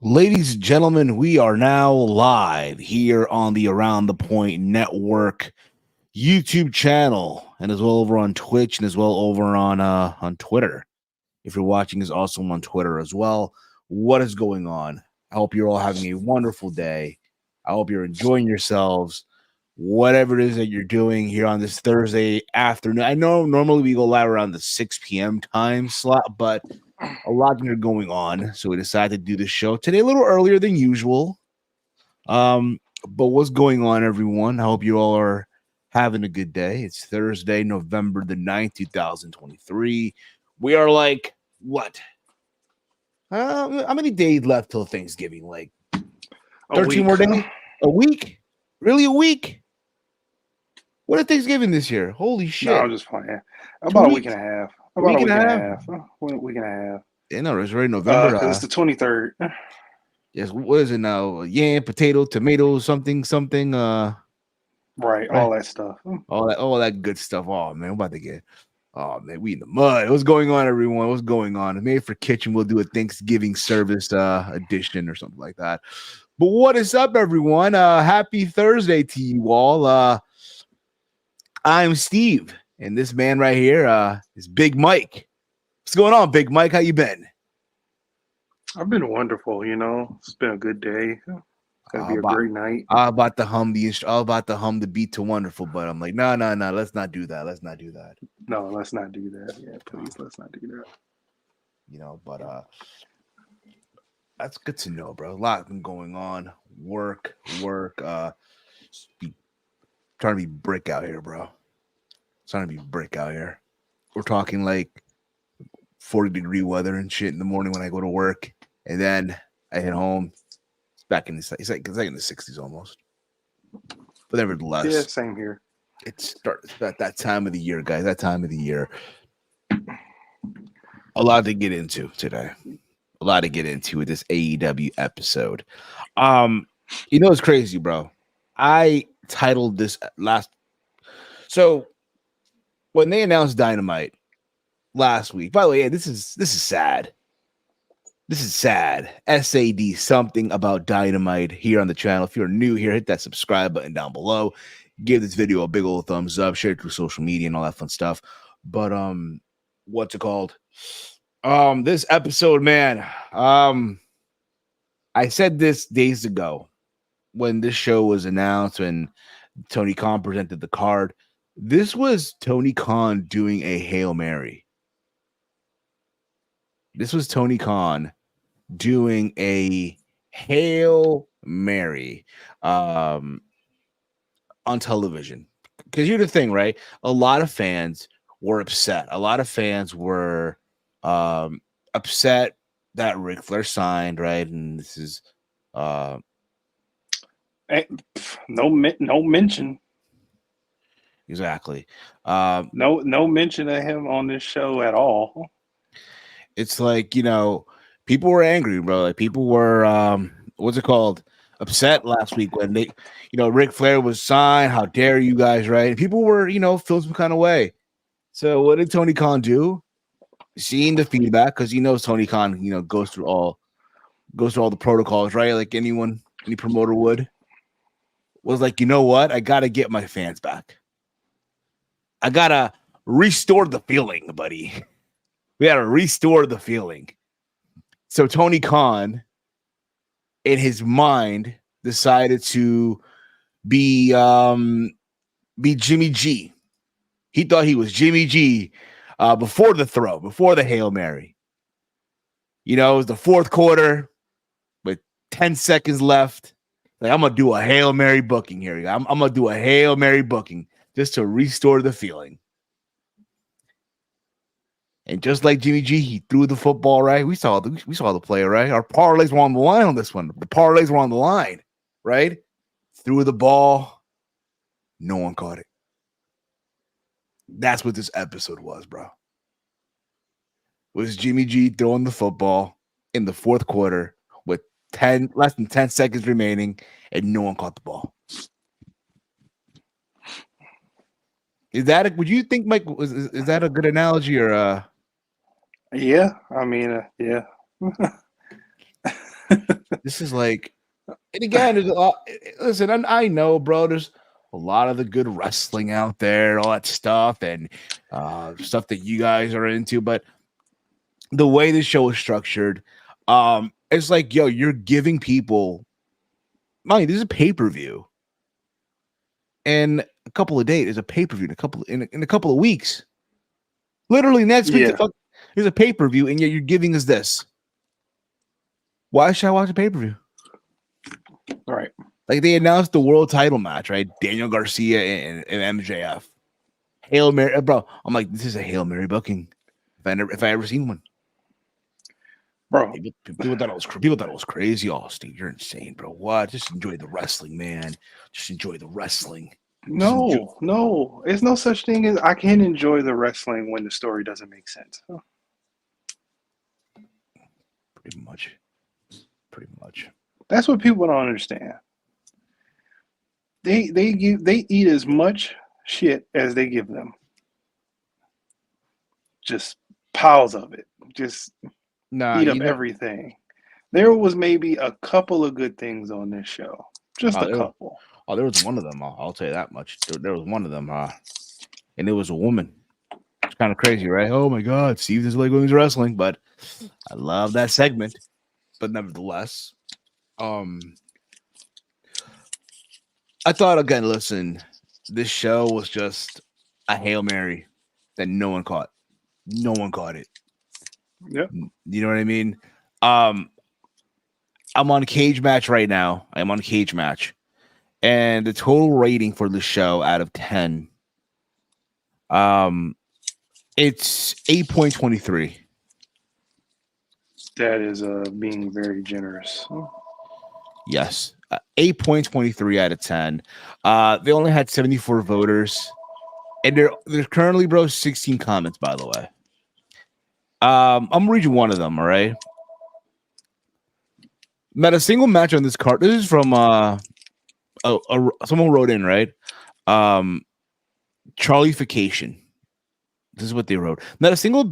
Ladies and gentlemen, we are now live here on the Around the Point Network YouTube channel, and as well over on Twitch, and as well over on Twitter. If you're watching us also on Twitter as well. What is going on? I hope you're all having a wonderful day. I hope you're enjoying yourselves, whatever it is that you're doing here on this Thursday afternoon. I know normally we go live around the 6 p.m. time slot, but a lot going on, so we decided to do the show today a little earlier than usual. But what's going on, everyone? I hope you all are having a good day. It's Thursday, November the 9th, 2023. We are like, what? How many days left till Thanksgiving? Like 13 more days? A week? Really, a week? What is Thanksgiving this year? Holy shit. No, I'm just playing. About a week and a half. About a week and a half. Week and a half. Yeah, no, it's already November. Because it's the 23rd. Yes, what is it now? Yam, potato, tomato, something. Right, all that stuff. All that good stuff. Oh man, we're about to get. Oh man, we in the mud. What's going on, everyone? What's going on? Maybe for kitchen, we'll do a Thanksgiving service edition or something like that. But what is up, everyone? Happy Thursday to you all. I'm Steve, and this man right here is Big Mike. What's going on, Big Mike? How you been? I've been wonderful, It's been a good day. It's gonna be a great night. I was about to hum the beat to Wonderful, but I'm like, no, let's not do that. Let's not do that. No, let's not do that. Yeah, please, let's not do that. But that's good to know, bro. A lot been going on. Work. Trying to be brick out here, bro. Trying to be brick out here. We're talking like 40-degree weather and shit in the morning when I go to work, and then I hit home. It's back in the it's like in the 60s almost. But nevertheless, yeah, same here. It's at that time of the year, guys. That time of the year. A lot to get into today. A lot to get into with this AEW episode. It's crazy, bro. I titled this last. So when they announced Dynamite last week, by the way, this is sad. This is sad. S.A.D. something about Dynamite here on the channel. If you're new here, hit that subscribe button down below. Give this video a big old thumbs up. Share it through social media and all that fun stuff. But what's it called? This episode, man. I said this days ago when this show was announced, when Tony Khan presented the card. This was Tony Khan doing a Hail Mary. This was Tony Khan doing a Hail Mary on television. Because here's the thing, right? A lot of fans were upset. A lot of fans were upset that Ric Flair signed, right? And this is no mention. Exactly. No mention of him on this show at all. It's like, people were angry, bro. Like people were upset last week when they, Ric Flair was signed. How dare you guys, right? And people were, feeling some kind of way. So what did Tony Khan do? Seeing the feedback, because he knows Tony Khan, goes through all the protocols, right? Like any promoter would. Was like, you know what? I gotta get my fans back. I gotta restore the feeling, buddy. We gotta restore the feeling. So Tony Khan, in his mind, decided to be Jimmy G. He thought he was Jimmy G before the throw, before the Hail Mary. It was the fourth quarter with 10 seconds left. Like, I'm gonna do a Hail Mary booking here. I'm gonna do a Hail Mary booking just to restore the feeling. And just like Jimmy G, he threw the football, right? We saw the play, right? Our parlays were on the line on this one. The parlays were on the line, right? Threw the ball. No one caught it. That's what this episode was, bro. Was Jimmy G throwing the football in the fourth quarter with less than 10 seconds remaining, and no one caught the ball. Would you think, Mike, is that a good analogy or Yeah, I mean, yeah. This is like, and again, there's a lot, listen, I know, bro, there's a lot of the good wrestling out there, all that stuff, and stuff that you guys are into, but the way the show is structured, it's like, yo, you're giving people money. This is a pay-per-view. In a couple of days, there's a pay-per-view in a couple of weeks. Literally next week, Yeah. there's a pay-per-view, and yet you're giving us this. Why should I watch a pay-per-view? Right. Like, they announced the world title match, right? Daniel Garcia and MJF. Hail Mary, bro. I'm like, this is a Hail Mary booking. If I ever seen one. Bro. People thought it was crazy. Oh, Steve, you're insane, bro. What? Just enjoy the wrestling, man. Just enjoy the wrestling. No. There's no such thing as I can enjoy the wrestling when the story doesn't make sense. Pretty much. That's what people don't understand. They eat as much shit as they give them. Just piles of it. Just eat up everything. There was maybe a couple of good things on this show. Just a couple. There was one of them. I'll tell you that much. There was one of them, and it was a woman. It's kind of crazy, right? Oh my God, Steve is like women's wrestling, but I love that segment. But nevertheless, I thought, again, listen, this show was just a Hail Mary that no one caught. No one caught it. Yep. You know what I mean? I'm on Cage Match right now. I'm on Cage Match. And the total rating for the show out of 10, it's 8.23. That is being very generous. Yes, 8.23 out of 10. They only had 74 voters, and there's currently, bro, 16 comments, by the way. I'm reading one of them. All right. Not a single match on this card. This is from someone wrote in, right? Charliefication. This is what they wrote. Not a single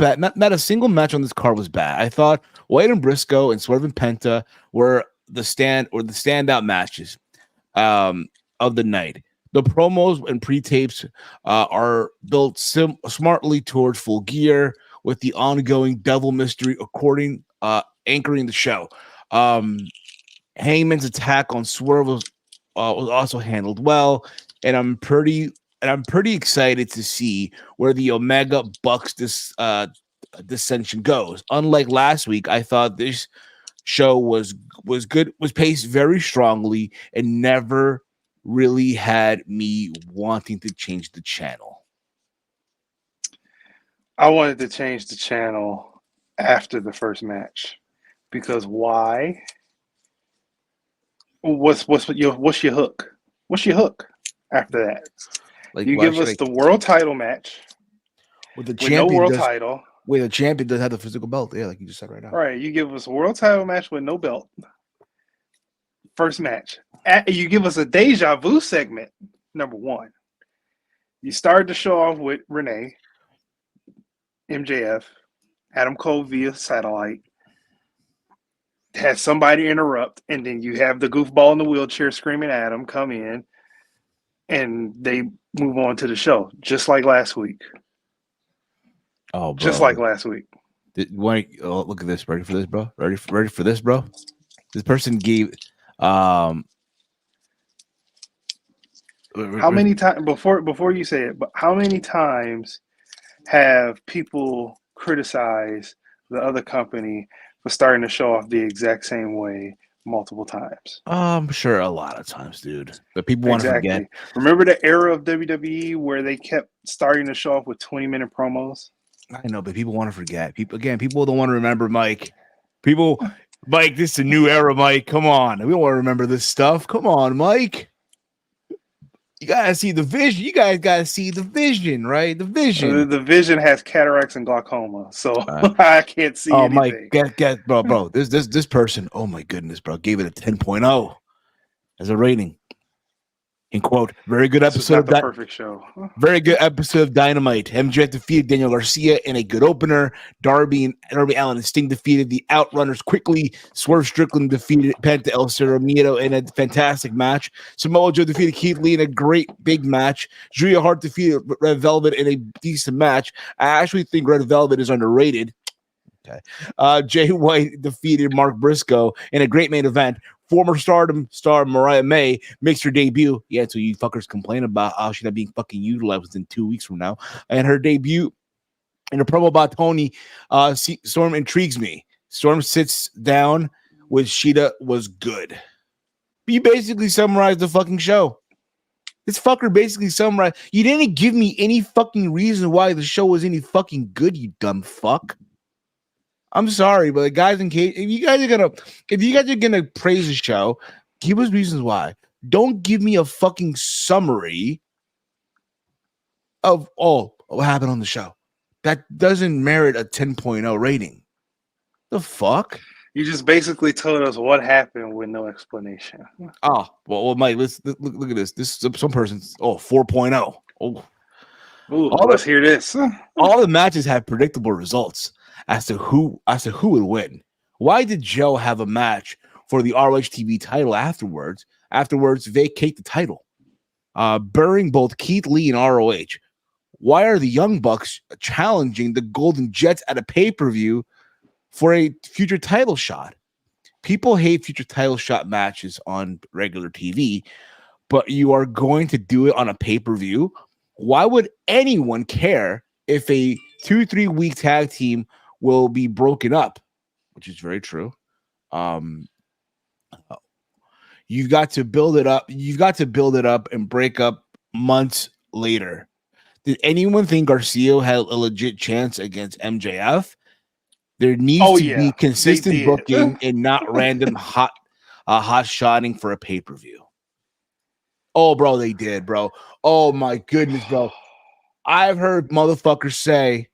match on this card was bad. I thought White and Briscoe and Swerve and Penta were the standout matches of the night. The promos and pre-tapes are built smartly towards Full Gear, with the ongoing Devil Mystery anchoring the show. Hangman's attack on Swerve was also handled well, and I'm pretty excited to see where the Omega Bucks dissension goes. Unlike last week, I thought this show was good, was paced very strongly, and never really had me wanting to change the channel. I wanted to change the channel after the first match, because why? What's your hook? What's your hook after that? Like, you give us the world title match with the champion, no world title. Where the champion does have the physical belt, yeah, like you just said right now. Right, you give us a world title match with no belt. First match. You give us a deja vu segment. Number one, you started the show off with Renee, MJF, Adam Cole via satellite. Had somebody interrupt, and then you have the goofball in the wheelchair screaming at him come in, and they move on to the show, just like last week. Oh, bro. Just like last week. Look at this. Ready for this, bro? Ready for this, bro? This person gave how many times before you say it, but how many times have people criticized the other company for starting to show off the exact same way multiple times? I'm sure a lot of times, dude. But people want to forget. Remember the era of WWE where they kept starting to show off with 20-minute promos? I know, but people want to forget. People don't want to remember, Mike. Mike, this is a new era, Mike. Come on. We don't want to remember this stuff. Come on, Mike. You gotta see the vision. You guys gotta see the vision, right? The vision. The vision has cataracts and glaucoma, so I can't see anything. Mike, bro. This person. Oh my goodness, bro. Gave it a 10.0 as a rating. In quote, very good This was episode not of the that. perfect show. Very good episode of Dynamite. MJF defeated Daniel Garcia in a good opener. Darby Allin and Sting defeated the Outrunners quickly. Swerve Strickland defeated Penta El Cerro Miedo in a fantastic match. Samoa Joe defeated Keith Lee in a great big match. Julia Hart defeated Red Velvet in a decent match. I actually think Red Velvet is underrated. Okay. Jay White defeated Mark Briscoe in a great main event. Former Stardom star Mariah May makes her debut. Yeah, so you fuckers complain about how she's not being fucking utilized within 2 weeks from now. And her debut in a promo about Tony, Storm intrigues me. Storm sits down with Sheeta was good. You basically summarized the fucking show. This fucker basically summarized. You didn't give me any fucking reason why the show was any fucking good, you dumb fuck. I'm sorry, but guys, if you guys are gonna praise the show, give us reasons why. Don't give me a fucking summary of what happened on the show. That doesn't merit a 10.0 rating. The fuck? You just basically told us what happened with no explanation. Oh, well, Mike, let's look at this. This is some person's 4.0. Oh, ooh, let's hear this. All the matches have predictable results as to who would win. Why did Joe have a match for the ROH TV title afterwards? Afterwards, vacate the title, burying both Keith Lee and ROH. Why are the Young Bucks challenging the Golden Jets at a pay-per-view for a future title shot? People hate future title shot matches on regular TV, but you are going to do it on a pay-per-view. Why would anyone care if a 2-3 week tag team will be broken up? Which is very true. You've got to build it up. You've got to build it up and break up months later. Did anyone think Garcia had a legit chance against MJF? There needs to be consistent booking and not random hot shotting for a pay-per-view. Oh, bro, they did, bro. Oh, my goodness, bro. I've heard motherfuckers say,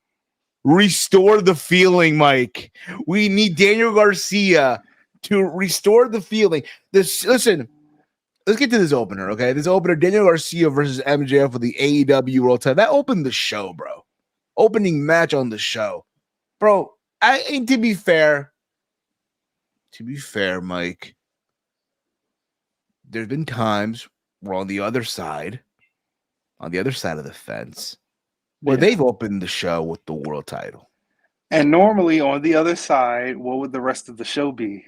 restore the feeling, Mike. We need Daniel Garcia to restore the feeling. Listen, let's get to this opener, okay? This opener, Daniel Garcia versus MJF for the AEW World Title. That opened the show, bro. Opening match on the show. Bro, to be fair, Mike, there's been times where on the other side of the fence, where they've opened the show with the world title. And normally on the other side, what would the rest of the show be?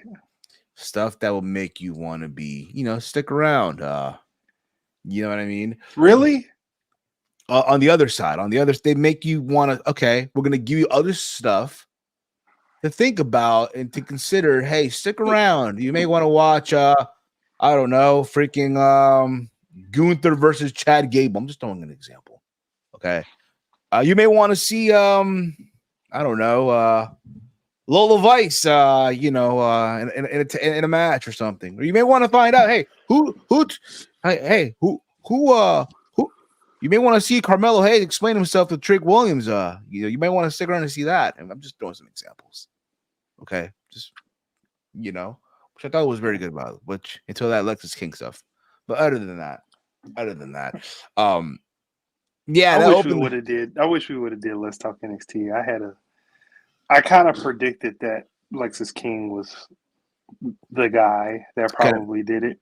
Stuff that will make you want to be, stick around. You know what I mean? Really? On the other side, they make you want to, okay, we're going to give you other stuff to think about and to consider. Hey, stick around. You may want to watch, I don't know, freaking Gunther versus Chad Gable. I'm just throwing an example. Okay. You may want to see, I don't know, Lola Vice, in a match or something. Or you may want to find out, hey, who, you may want to see Carmelo Hayes explain himself to Trick Williams. You may want to stick around and see that. And I'm just throwing some examples. Okay. Just, which I thought was very good about it, which until that Lexus King stuff. But other than that, yeah, I wish we would have did Let's Talk NXT. I kind of predicted that Lexus King was the guy that probably did it.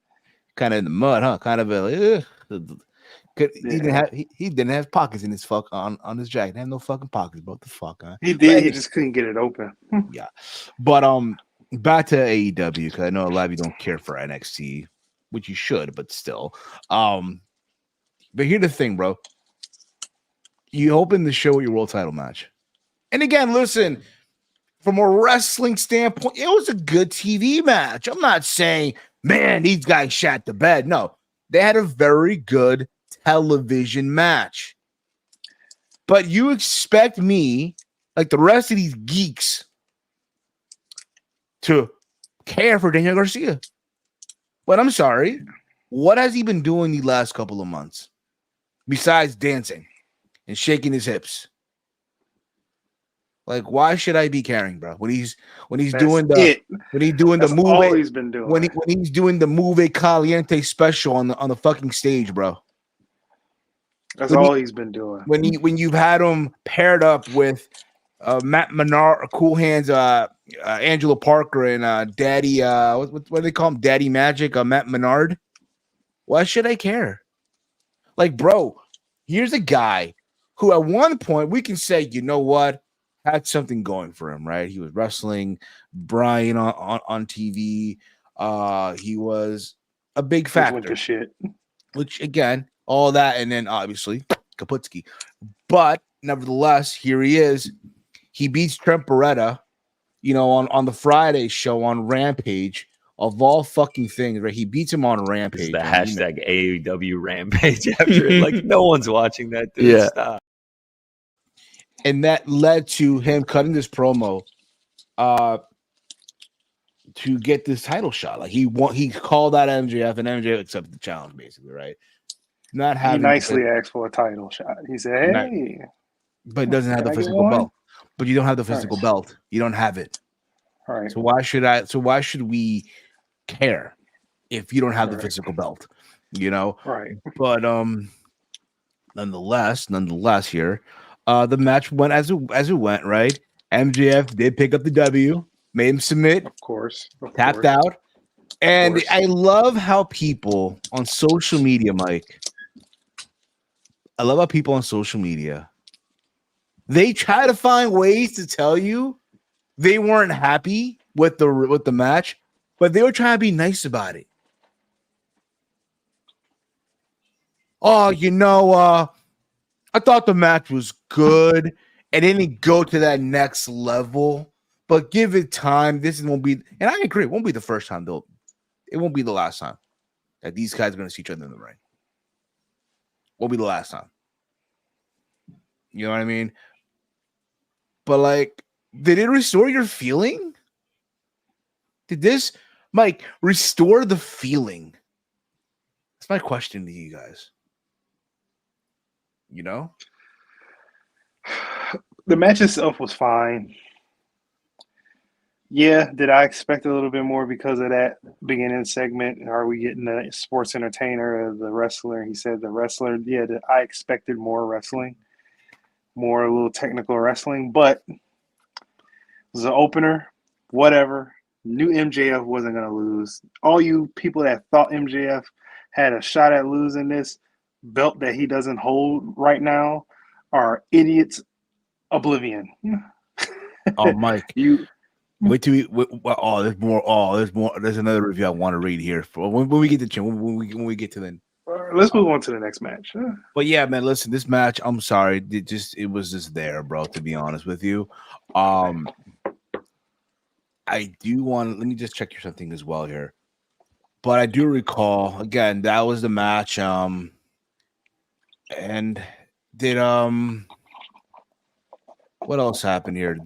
Kind of in the mud, huh? Kind of he didn't have pockets in his on his jacket. He had no fucking pockets. What the fuck, huh? He did. He just couldn't get it open. Yeah, but back to AEW, because I know a lot of you don't care for NXT, which you should, but still. But here's the thing, bro. You open the show with your world title match. And again, listen, from a wrestling standpoint, it was a good TV match. I'm not saying, man, these guys shat the bed. No, they had a very good television match. But you expect me, like the rest of these geeks, to care for Daniel Garcia. But I'm sorry, what has he been doing the last couple of months besides dancing and shaking his hips? Like, why should I be caring, bro? When he's That's doing it. the That's move all he's been doing. when he's doing the Move Caliente special on the fucking stage, bro. That's When all he's been doing. when you've had him paired up with Matt Menard, Cool Hands, Angela Parker, and Daddy, what do they call him? Daddy Magic, Matt Menard. Why should I care? Like, bro, here's a guy who at one point we can say, you know what, had something going for him, right? He was wrestling Brian on TV. He was a big factor. Which went to shit. Which again, all that, and then obviously Kaputski. But nevertheless, here he is. He beats Trent Beretta, on the Friday show on Rampage, of all fucking things, right? He beats him on Rampage. The hashtag AEW Rampage after it. Like, no one's watching that, dude. Yeah. Stop. And that led to him cutting this promo to get this title shot. Like, he called out MJF, and MJF accepted the challenge, basically, right? Not having he nicely asked for a title shot. He said, "Hey," but doesn't have the physical belt. But you don't have the physical belt. You don't have it. All right. So why should we care if you don't have the physical belt? Right. But nonetheless, here, the match went as it went, right? MJF did pick up the W, made him submit, of course, tapped out. And I love how people on social media, Mike. I love how people on social media, they try to find ways to tell you they weren't happy with the match, but they were trying to be nice about it. Oh, I thought the match was good. It didn't go to that next level, but give it time. This won't be, and I agree, it won't be the first time though. It won't be the last time that these guys are going to see each other in the ring. Won't be the last time. You know what I mean? But like, did it restore your feeling? Did this, Mike, restore the feeling? That's my question to you guys. The match itself was fine. Yeah, did I expect a little bit more because of that beginning segment? Are we getting the sports entertainer or the wrestler? He said the wrestler. Yeah, I expected more wrestling, more a little technical wrestling, but it was an opener. Whatever. Knew MJF wasn't going to lose. All you people that thought MJF had a shot at losing this belt that he doesn't hold right now are idiots. Oblivion. Oh, Mike, wait till there's more. There's another review I want to read here for when we get to when we get to the. Let's move on to the next match. But yeah, man, listen, this match, I'm sorry, it was just there, bro. To be honest with you, I do want. Let me just check something as well here. But I do recall again that was the match. And did what else happened here?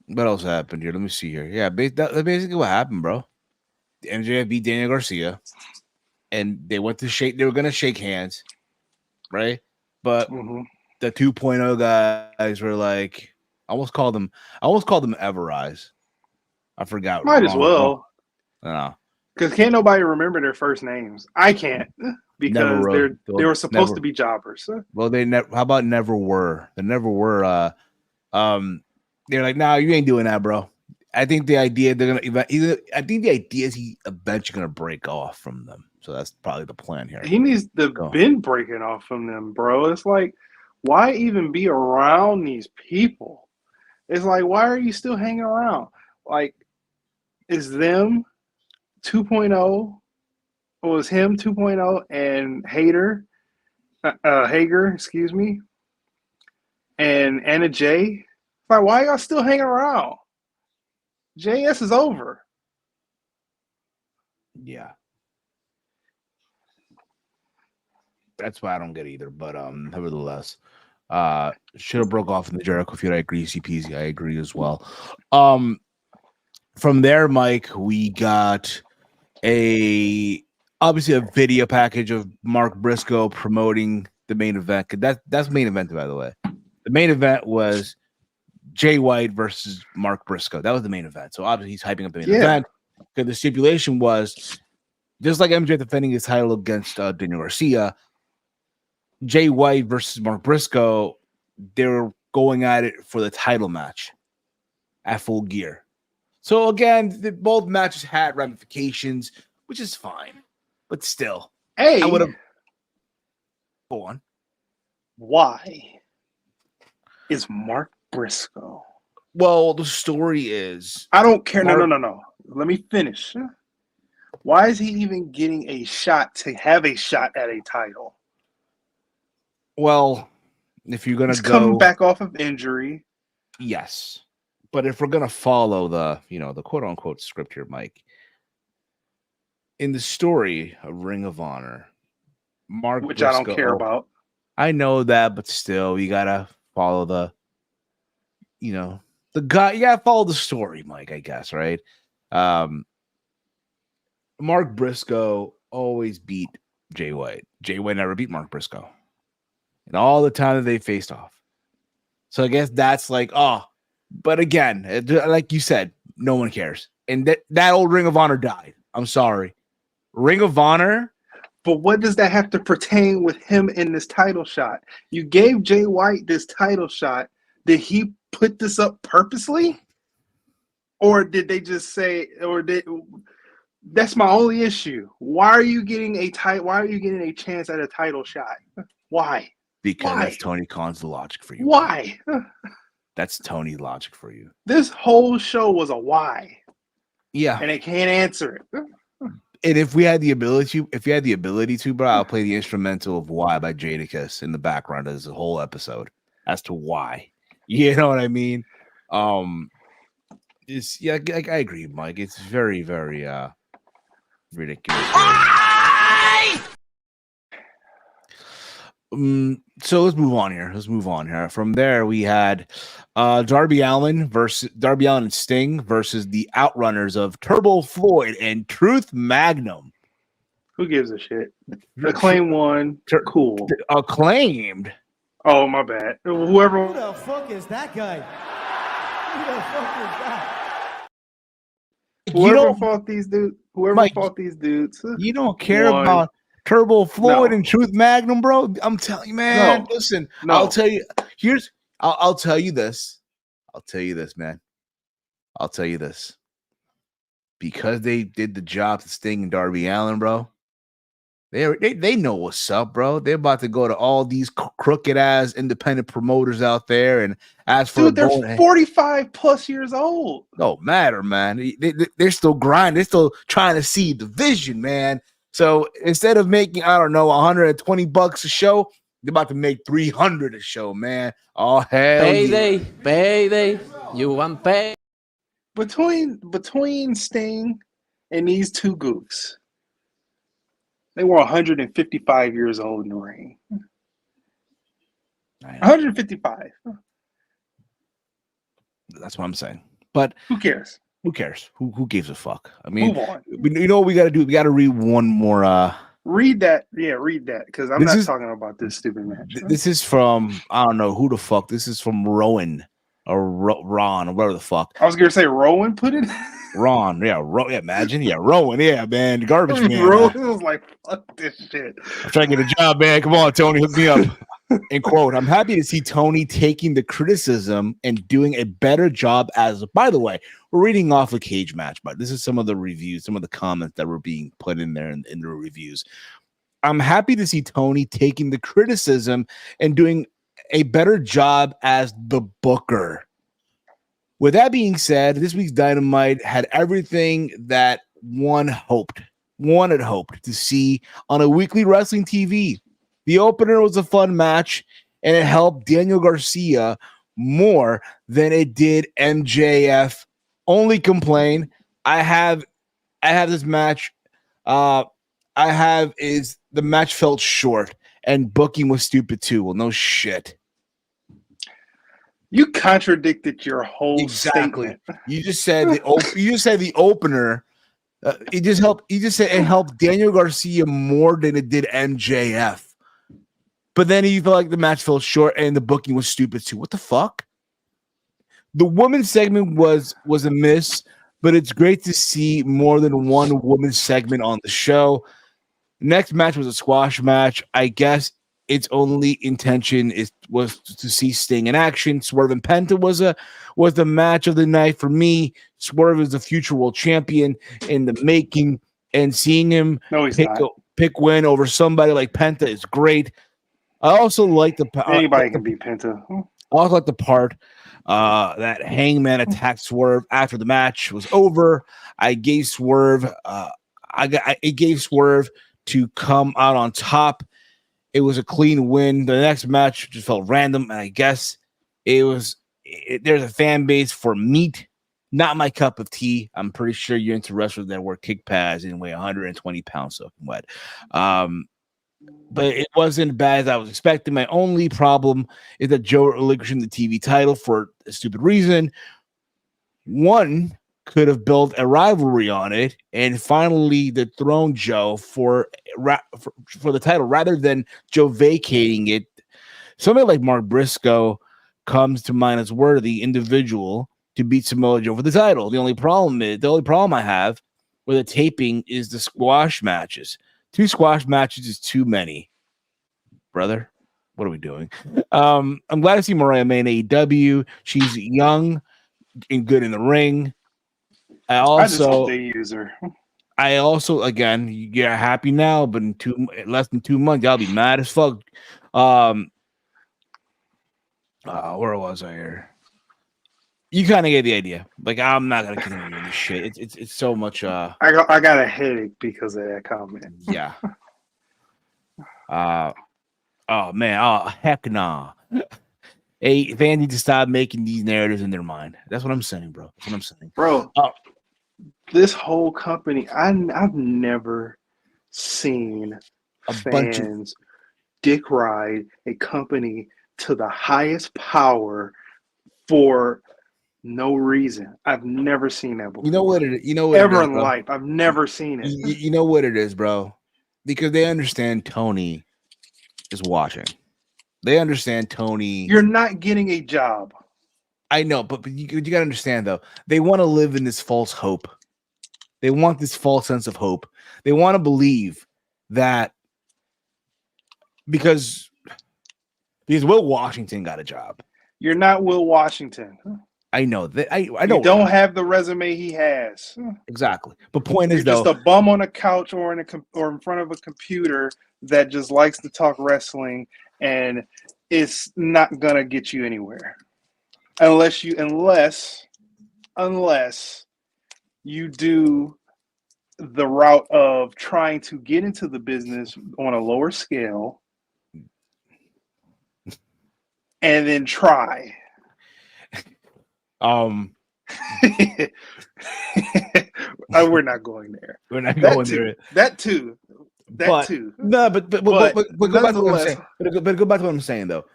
What else happened here? Let me see here. Yeah, that's basically what happened, bro. The MJF beat Daniel Garcia, and they went to shake. They were gonna shake hands, right? But the 2.0 guys were like, I almost called them Everrise. I forgot. Might as well. No, because can't nobody remember their first names. I can't because they were supposed to be jobbers. Well, they never. How about never were? They never were. They're like, nah, you ain't doing that, bro. I think the idea is he eventually gonna break off from them. So that's probably the plan here. He needs to been breaking off from them, bro. It's like, why even be around these people? It's like, why are you still hanging around? Like, is them 2.0 or is him 2.0 and Hager, excuse me, and Anna Jay? Like, why are y'all still hanging around? JS is over. Yeah. That's why I don't get either. But nevertheless, should have broke off in the Jericho feud. I agree. CPZ, I agree as well. From there, Mike, we got obviously a video package of Mark Briscoe promoting the main event. That's main event, by the way. The main event was Jay White versus Mark Briscoe. That was the main event. So obviously he's hyping up the main event because the stipulation was just like MJ defending his title against Daniel Garcia. Jay White versus Mark Briscoe, they were going at it for the title match at Full Gear. So again, both matches had ramifications, which is fine, but still, I would have. Go on. Why is Mark Briscoe? Well, the story is I don't care. No. Let me finish. Why is he even getting a shot to have a shot at a title? Well, if you're gonna He's go coming back off of injury, yes, but if we're gonna follow the the quote unquote script here, Mike, in the story of Ring of Honor, Mark which Briscoe, I don't care about. I know that, but still, you gotta follow the guy. You gotta follow the story, Mike. I guess, right? Mark Briscoe always beat Jay White. Jay White never beat Mark Briscoe. And all the time that they faced off. So I guess that's like, but again, like you said, no one cares. And that old Ring of Honor died. I'm sorry. Ring of Honor. But what does that have to pertain with him in this title shot? You gave Jay White this title shot. Did he put this up purposely? Or did they just say, that's my only issue. Why are you getting a chance at a title shot? Why? Because that's Tony Khan's logic for you. Why? That's Tony's logic for you. This whole show was a why. Yeah. And they can't answer it. And if you had the ability to, bro, I'll play the instrumental of Why by Jadakiss in the background as a whole episode as to why. You know what I mean? I agree, Mike. It's very, very ridiculous. So let's move on here. From there, we had Darby Allin and Sting versus the Outrunners of Turbo Floyd and Truth Magnum. Who gives a shit? Acclaim won. Cool. Acclaimed. Oh, my bad. Who the fuck is that guy? Who the fuck is that? Whoever fought these dudes. You don't care about Turbo Floyd and Truth Magnum, bro. I'm telling you, man. Listen, I'll tell you. I'll tell you this. I'll tell you this, man. I'll tell you this. Because they did the job to Sting and Darby Allin, bro. They know what's up, bro. They're about to go to all these crooked ass independent promoters out there and ask for. Dude, they're 45 plus years old. No matter, man. They're still grinding. They're still trying to see the vision, man. So instead of making, I don't know, $120 a show, they're about to make $300 a show, man. Oh hell, payday, you want pay? Between Sting and these two goofs, they were 155 years old in the ring. 155. That's what I'm saying. But who cares? Who cares? Who gives a fuck? I mean, move on. You know what we got to do? We got to read one more. Read that. Yeah, read that. Because I'm not talking about this stupid match. This is from, I don't know who the fuck. This is from Rowan or Ron or whatever the fuck. I was going to say Rowan put it. Ron. Yeah. Imagine. Yeah. Rowan. Yeah, man. Garbage man. Rowan was like, fuck this shit. I'm trying to get a job, man. Come on, Tony. Hook me up. And quote, I'm happy to see Tony taking the criticism and doing a better job as, by the way, we're reading off a cage match, but this is some of the reviews, some of the comments that were being put in there in the reviews. I'm happy to see Tony taking the criticism and doing a better job as the booker. With that being said, this week's Dynamite had everything that one had hoped to see on a weekly wrestling TV. The opener was a fun match, and it helped Daniel Garcia more than it did MJF. Only complain I have this match. Is the match felt short and booking was stupid too. Well, no shit. You contradicted your whole statement. You just said the opener. It just helped. You just said it helped Daniel Garcia more than it did MJF. But then he felt like the match fell short and the booking was stupid too. What the fuck? The women's segment was a miss, but it's great to see more than one women's segment on the show. Next match was a squash match. I guess its only intention was to see Sting in action. Swerve and Penta was the match of the night for me. Swerve is the future world champion in the making, and seeing him pick win over somebody like Penta is great. I also like anybody can beat Penta. I also like the part that Hangman attacked Swerve after the match was over. I gave Swerve it gave Swerve to come out on top. It was a clean win. The next match just felt random, and I guess there's a fan base for meat. Not my cup of tea. I'm pretty sure you're into wrestlers that wear kick pads and weigh 120 pounds soaking wet. But it wasn't bad as I was expecting. My only problem is that Joe relinquishing the TV title for a stupid reason. One could have built a rivalry on it and finally dethroned Joe for the title rather than Joe vacating it. Somebody like Mark Briscoe comes to mind as worthy individual to beat Samoa Joe for the title. The only problem I have with the taping is the squash matches. 2 squash matches is too many, brother. What are we doing? I'm glad to see Mariah May in AEW. She's young and good in the ring. I just hope they use her. I also, again, you're happy now, but in less than 2 months, y'all be mad as fuck. Where was I here? You kind of get the idea. Like, I'm not gonna continue with this shit. It's so much. I got a headache because of that comment. Yeah. Oh man. Oh heck nah. Hey, fans need to stop making these narratives in their mind. That's what I'm saying, bro. That's what I'm saying, bro. This whole company, I've never seen fans dick ride a company to the highest power for no reason. I've never seen that before. You know what it is, ever in life. I've never seen it. You know what it is, bro? Because they understand Tony is watching. They understand Tony. You're not getting a job. I know, but you gotta understand though. They want to live in this false hope. They want this false sense of hope. They want to believe that because Will Washington got a job. You're not Will Washington. I know that. I know. You don't have the resume he has. Exactly. But point is, just a bum on a couch or in front of a computer that just likes to talk wrestling, and it's not gonna get you anywhere unless you do the route of trying to get into the business on a lower scale and then try. We're not going there. We're not going there. That too. No, but go back to what I'm saying. But go back to what I'm saying though.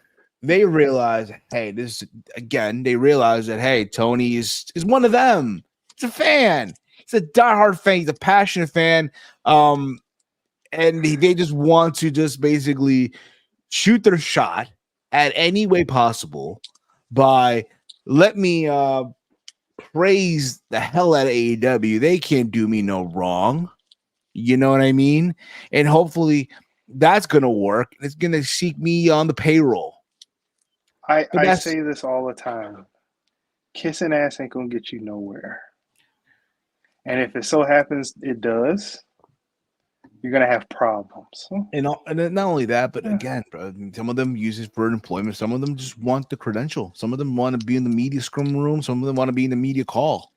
They realize, hey, they realize that hey, Tony is one of them. He's a fan. He's a diehard fan. He's a passionate fan. And they just want to just basically shoot their shot at any way possible by let me praise the hell out of AEW. They can't do me no wrong. You know what I mean? And hopefully that's going to work. It's going to seek me on the payroll. I say this all the time. Kissing ass ain't going to get you nowhere. And if it so happens it does, you're going to have problems. And not only that, but again, bro, some of them use it for employment. Some of them just want the credential. Some of them want to be in the media scrum room. Some of them want to be in the media call.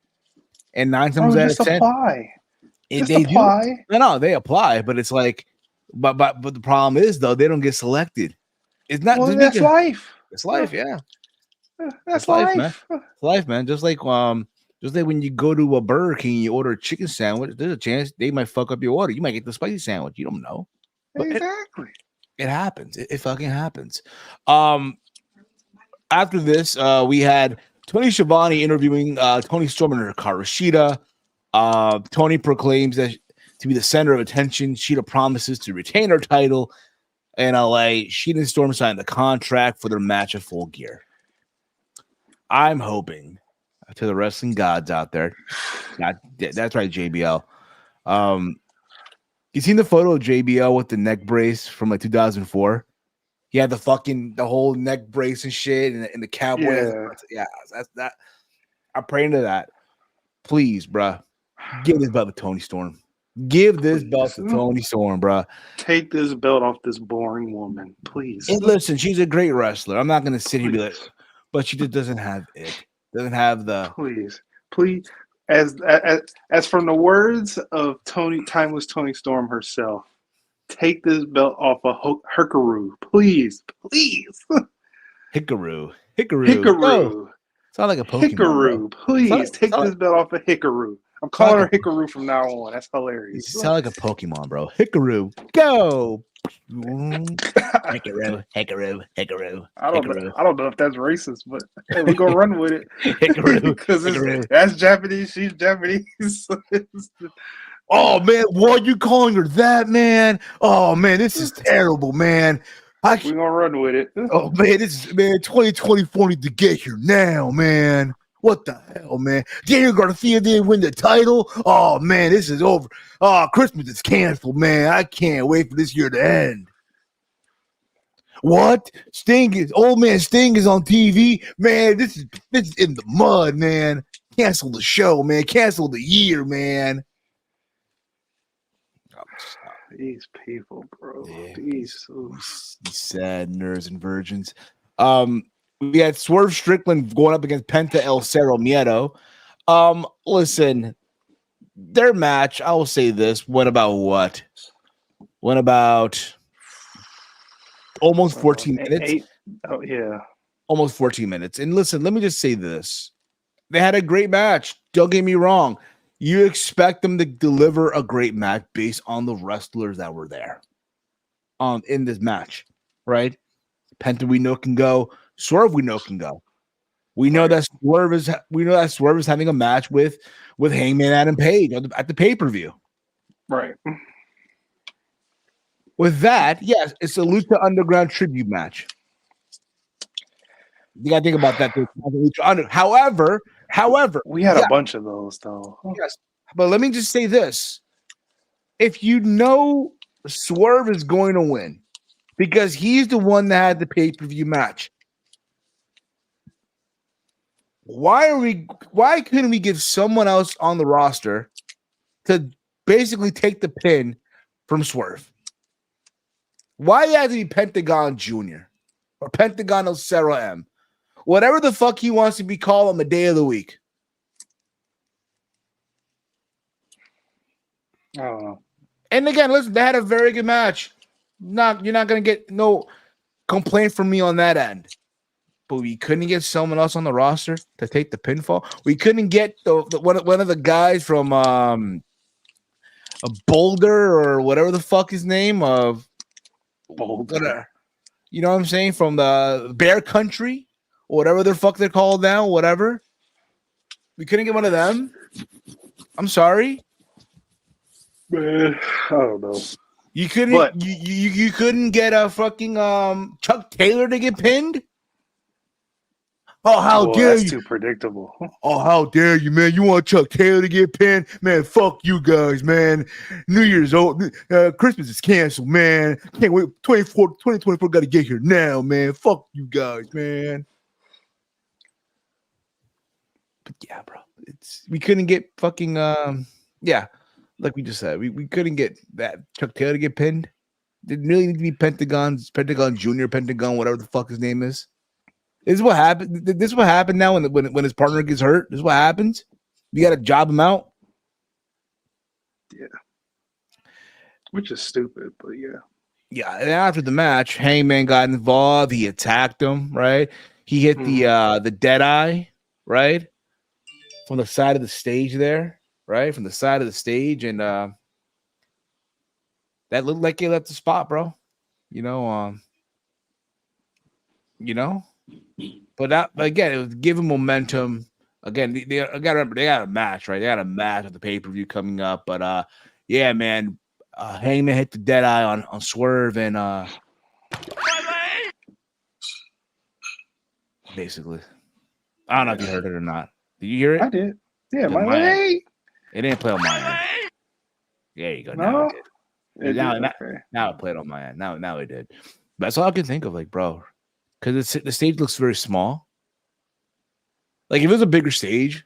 And 9 times out of 10, apply. They apply. No, they apply, but it's like, but the problem is though they don't get selected. It's not. Well, that's life. It's life, yeah. That's life, man. It's life, man. Just like when you go to a Burger King, you order a chicken sandwich. There's a chance they might fuck up your order. You might get the spicy sandwich. You don't know. But exactly. It happens. It fucking happens. After this, we had Tony Schiavone interviewing Tony Storm and Hikaru Shida. Tony proclaims that to be the center of attention. Shida promises to retain her title. in LA. She and Storm signed the contract for their match at Full Gear. I'm hoping to the wrestling gods out there. That's right, JBL. You seen the photo of JBL with the neck brace from like 2004? He had the whole neck brace and shit, and the cowboy. Yeah. That's that. I'm praying to that. Please, bruh, give this belt to Tony Storm. Give this belt to Tony Storm, bruh. Take this belt off this boring woman, please. And listen, she's a great wrestler. I'm not gonna sit here and be like, but she just doesn't have it. Doesn't have the please. As from the words of timeless Tony Storm herself, take this belt off of Hikaru, please. Hikaru. Hikaru. Sound like a Pokemon. Hikaru, please take this belt off of Hikaru. I'm calling her Hikaru from now on. That's hilarious. You sound like a Pokemon, bro. Hikaru, go. Hikaru. I don't know if that's racist, but hey, we're gonna run with it. Hikaru. Because that's Japanese, she's Japanese. Oh man, why are you calling her that, man? Oh man, this is terrible, man. We're gonna run with it. Oh man, 2024 needs to get here now, man. What the hell, man? Daniel Garcia didn't win the title. Oh man, this is over. Oh, Christmas is canceled, man. I can't wait for this year to end. What? Sting is on TV, man. This is in the mud, man. Cancel the show, man. Cancel the year, man. These people, bro. Yeah. These sad nerds and virgins. We had Swerve Strickland going up against Penta El Cerro Miedo. Listen, their match, I will say this, went about what? Went about almost 14 minutes. Almost 14 minutes. And listen, let me just say this. They had a great match. Don't get me wrong. You expect them to deliver a great match based on the wrestlers that were there in this match, right? Penta we know can go. Swerve we know can go. We know that Swerve is having a match with Hangman Adam Page at the pay-per-view. Right. With that, yes, it's a Lucha Underground tribute match. You gotta think about that. However, we had a bunch of those though. Yes, but let me just say this: if you know Swerve is going to win because he's the one that had the pay-per-view match, why couldn't we give someone else on the roster to basically take the pin from Swerve? Why had to be Pentagon Jr. or Pentagon El Cerro M? Whatever the fuck he wants to be called on the day of the week. I don't know. And again, listen, they had a very good match. You're not gonna get no complaint from me on that end. But we couldn't get someone else on the roster to take the pinfall. We couldn't get one of the guys from a Boulder or whatever the fuck his name of Boulder. You know what I'm saying? From the Bear Country or whatever the fuck they're called now, whatever. We couldn't get one of them. I'm sorry. Man, I don't know. You couldn't you couldn't get a fucking Chuck Taylor to get pinned? Oh, how dare that's you? Too predictable. Oh, how dare you, man? You want Chuck Taylor to get pinned? Man, fuck you guys, man. New Year's old. Christmas is canceled, man. Can't wait. 2024 got to get here now, man. Fuck you guys, man. But yeah, bro. We couldn't get fucking, like we just said. We couldn't get that Chuck Taylor to get pinned. Didn't really need to be Pentagon Jr., Pentagon, whatever the fuck his name is. This is what happened. This is what happened now when his partner gets hurt. This is what happens. You got to job him out. Yeah. Which is stupid, but yeah. Yeah, and after the match, Hangman got involved. He attacked him, right? He hit the dead eye, right? From the side of the stage there, right? From the side of the stage. And that looked like he left the spot, bro. But that, again, it was giving momentum. Again, I gotta remember they got a match, right? They got a match at the pay-per-view coming up. But yeah, man, Hangman hit the dead eye on Swerve, and basically. I don't know if you heard it or not. Did you hear I it? did. Yeah, To my my end. way. It didn't play on my end. There you go. Now No, it did. it Now, did. now, Okay. now it played on my end. Now it did. But that's all I can think of, like, bro. Because the stage looks very small. Like, if it was a bigger stage,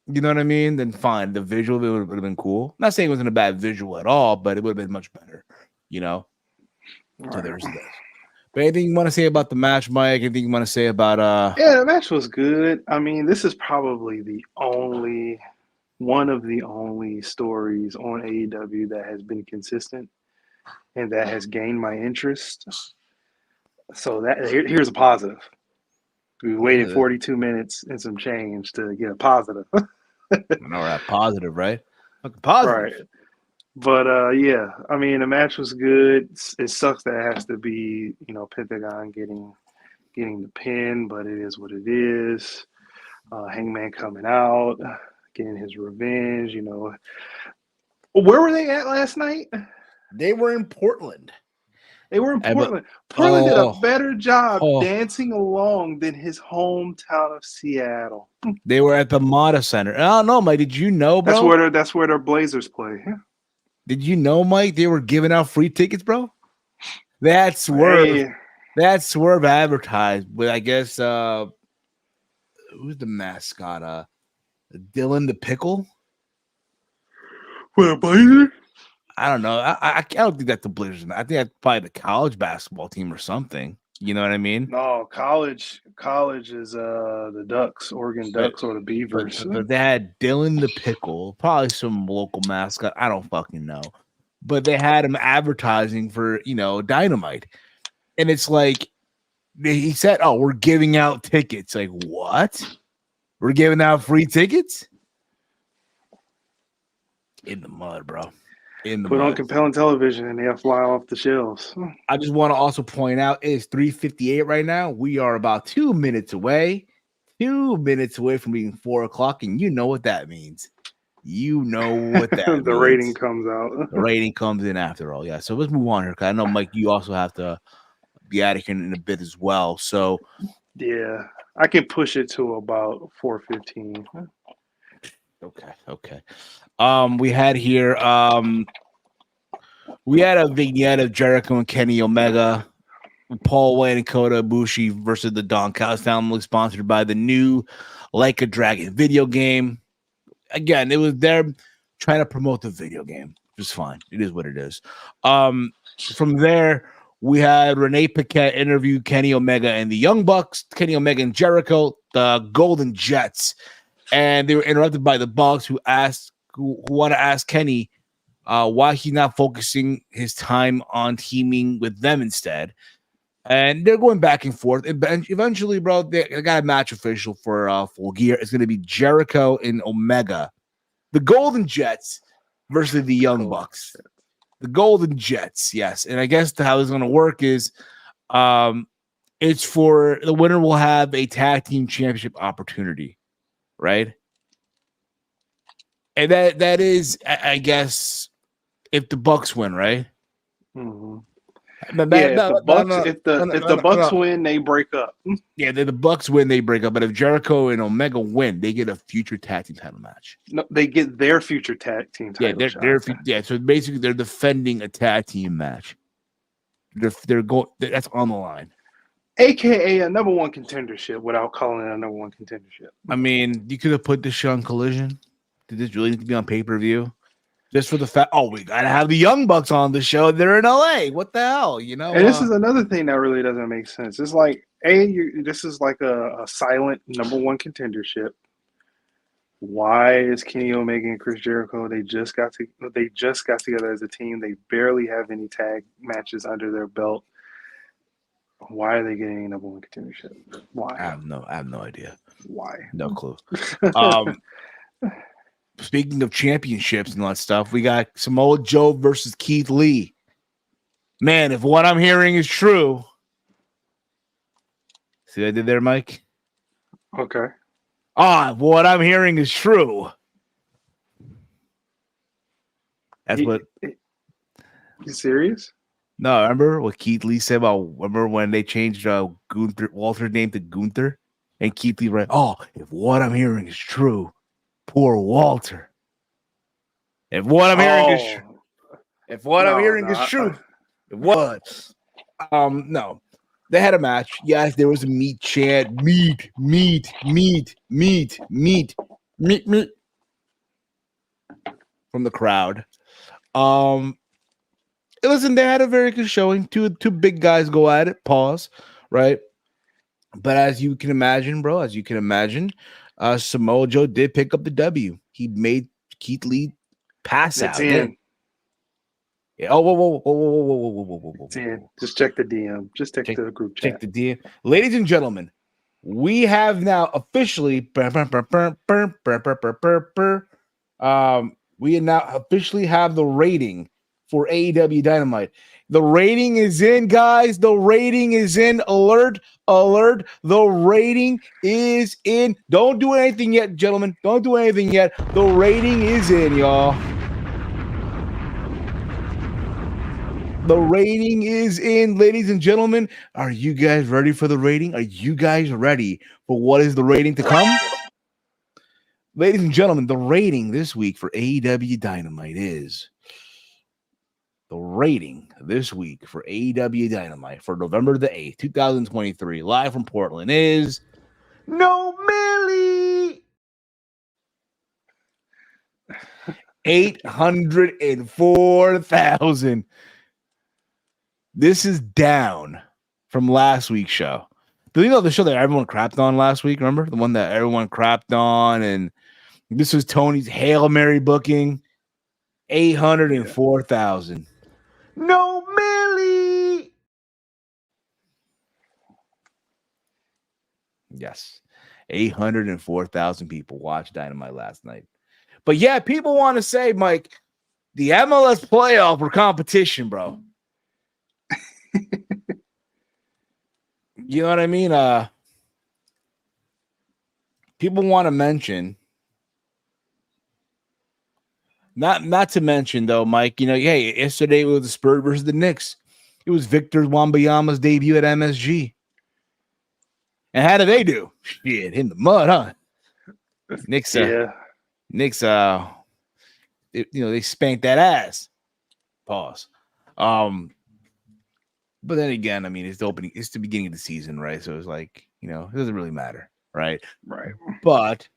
you know what I mean? Then fine. The visual would have been cool. I'm not saying it wasn't a bad visual at all, but it would have been much better, you know? So Right. there's this. But anything you want to say about the match, Mike? Anything you want to say about Yeah, the match was good. I mean, this is probably one of the only stories on AEW that has been consistent and that has gained my interest. So here's a positive. We waited 42 minutes and some change to get a positive. all right, positive, right? Positive. Right. But yeah, I mean the match was good. It sucks that it has to be, Pentagon getting the pin, but it is what it is. Hangman coming out, getting his revenge, Where were they at last night? They were in Portland. They were in But- Portland. Portland did a Oh. better job Oh. dancing along than his hometown of Seattle. They were at the Mata Center. I don't know, Mike. Did you know, bro? That's where their Blazers play. Did you know, Mike? They were giving out free tickets, bro. That's Swerve. Hey, That's Swerve advertised with, I guess, who's the mascot? Dylan the Pickle. for the Blazers? I don't know. I don't think that's the Blazers. I think that's probably the college basketball team or something. You know what I mean? No, college is the Ducks, Oregon Ducks, or the Beavers. But they had Dylan the Pickle, probably some local mascot. I don't fucking know. But they had him advertising for, Dynamite. And it's like, he said, oh, we're giving out tickets. Like, what? We're giving out free tickets? In the mud, bro. In the Put on mud. compelling television and they'll fly off the shelves. I just want to also point out it's 3:58 right now. We are about 2 minutes away. 2 minutes away from being 4 o'clock, and you know what that means. You know what that means. The rating comes out. The rating comes in after all. Yeah. So let's move on here. Cause I know, Mike, you also have to be out of here in a bit as well. So Yeah, I can push it to about 4:15. okay. We had here we had a vignette of Jericho and Kenny Omega, Paul Wayne and Kota Ibushi versus the Don Callis family, sponsored by the new Like a Dragon video game. Again, it was them trying to promote the video game. Just fine. It is what it is. From there, we had Renee Paquette interview Kenny Omega and the Young Bucks, Kenny Omega and Jericho, the Golden Jets, and they were interrupted by the Bucks, who want to ask Kenny why he's not focusing his time on teaming with them instead. And they're going back and forth. Eventually, bro, they got a match official for Full Gear. It's going to be Jericho and Omega, the Golden Jets versus the Young Bucks. The Golden Jets, yes. And I guess how it's going to work is it's for the winner will have a tag team championship opportunity, right? And that is, I guess, if the Bucks win, right? Mm-hmm. If the Bucks win, they break up. Yeah, the Bucks win, they break up. But if Jericho and Omega win, they get a future tag team title match. No, they get their future tag team title. So basically they're defending a tag team match. They're going. That's on the line. AKA a number one contendership without calling it a number one contendership. I mean, you could have put this shit on Collision. Did this really need to be on pay-per-view? Just for the fact, we gotta have the Young Bucks on the show. They're in LA. What the hell, And this is another thing that really doesn't make sense. It's like, this is like a silent number one contendership. Why is Kenny Omega and Chris Jericho? They just got together as a team. They barely have any tag matches under their belt. Why are they getting a number one contendership? Why? I have no idea. Why? No clue. Speaking of championships and all that stuff, we got Samoa Joe versus Keith Lee. Man, if what I'm hearing is true, see what I did there, Mike? Okay. What I'm hearing is true. That's what. You serious? No, remember what Keith Lee said about? Remember when they changed Walter's name to Gunther? And Keith Lee, right? Oh, if what I'm hearing is true, poor Walter. If what I'm hearing is true, if what I'm hearing is true, what? No. They had a match. Yes, there was a meat chant. Meat, meat, meat, meat, meat, meat, meat from the crowd. Listen, they had a very good showing. Two big guys go at it. Pause. Right. But as you can imagine, bro, Samoa Joe did pick up the W. He made Keith Lee pass It's out. in. Yeah. Oh, whoa. It's in. Just check the DM. Just check the group chat. Check the DM. Ladies and gentlemen, we have now officially we now officially have the rating for AEW Dynamite. The rating is in, guys. The rating is in. Alert. The rating is in. Don't do anything yet, gentlemen. Don't do anything yet. The rating is in, y'all. The rating is in, ladies and gentlemen. Are you guys ready for the rating? Are you guys ready for what is the rating to come? Ladies and gentlemen, the rating this week for AEW Dynamite is the rating this week for AEW Dynamite for November the 8th, 2023, live from Portland is no Millie. 804,000. This is down from last week's show. Do you know the show that everyone crapped on last week? Remember the one that everyone crapped on? And this was Tony's Hail Mary booking. 804,000. No Millie. Yes. 804,000 people watched Dynamite last night. But yeah, people want to say, Mike, the MLS playoff or competition, bro. You know what I mean? People want to mention, not to mention though, Mike. You know, hey, yesterday it was the Spurs versus the Knicks. It was Victor Wembanyama's debut at MSG. And how did they do? Shit, in the mud, huh? Knicks, they spanked that ass. Pause. But then again, I mean, it's the beginning of the season, right? So it's like, it doesn't really matter, right? Right. But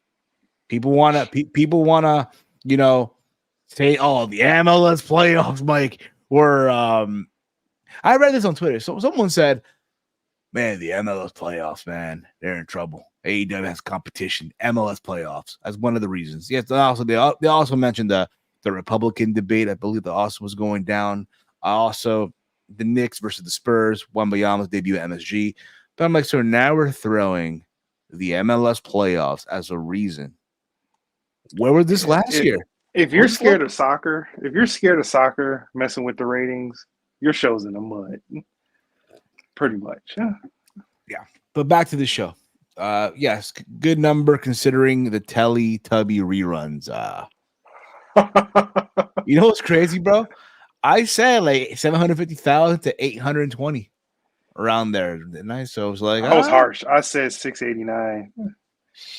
people wanna, say, oh, the MLS playoffs, Mike, were I read this on Twitter. So someone said, man, the MLS playoffs, man, they're in trouble. AEW has competition. MLS playoffs as one of the reasons. Yes, they also mentioned the Republican debate. I believe that also was going down. Also, the Knicks versus the Spurs, Wembanyama's debut at MSG. But I'm like, so now we're throwing the MLS playoffs as a reason. Where was this last year? If you're scared of soccer, messing with the ratings, your show's in the mud. Pretty much. Yeah. But back to the show. Yes, good number considering the Teletubby reruns. You know what's crazy, bro? I said like 750,000 to 820 around there, didn't I? So it was like I was harsh. I said 689.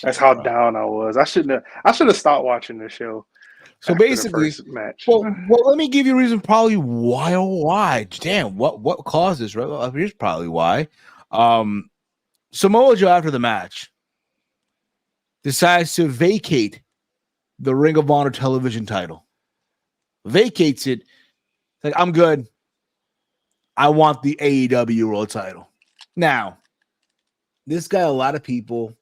That's how down I was. I should have stopped watching the show. So basically, the first match. Well, let me give you a reason probably why. Damn, what caused this, right? Well, here's probably why. Samoa Joe after the match decides to vacate the Ring of Honor television title. Vacates it. Like, I'm good. I want the AEW World title. Now, this got a lot of people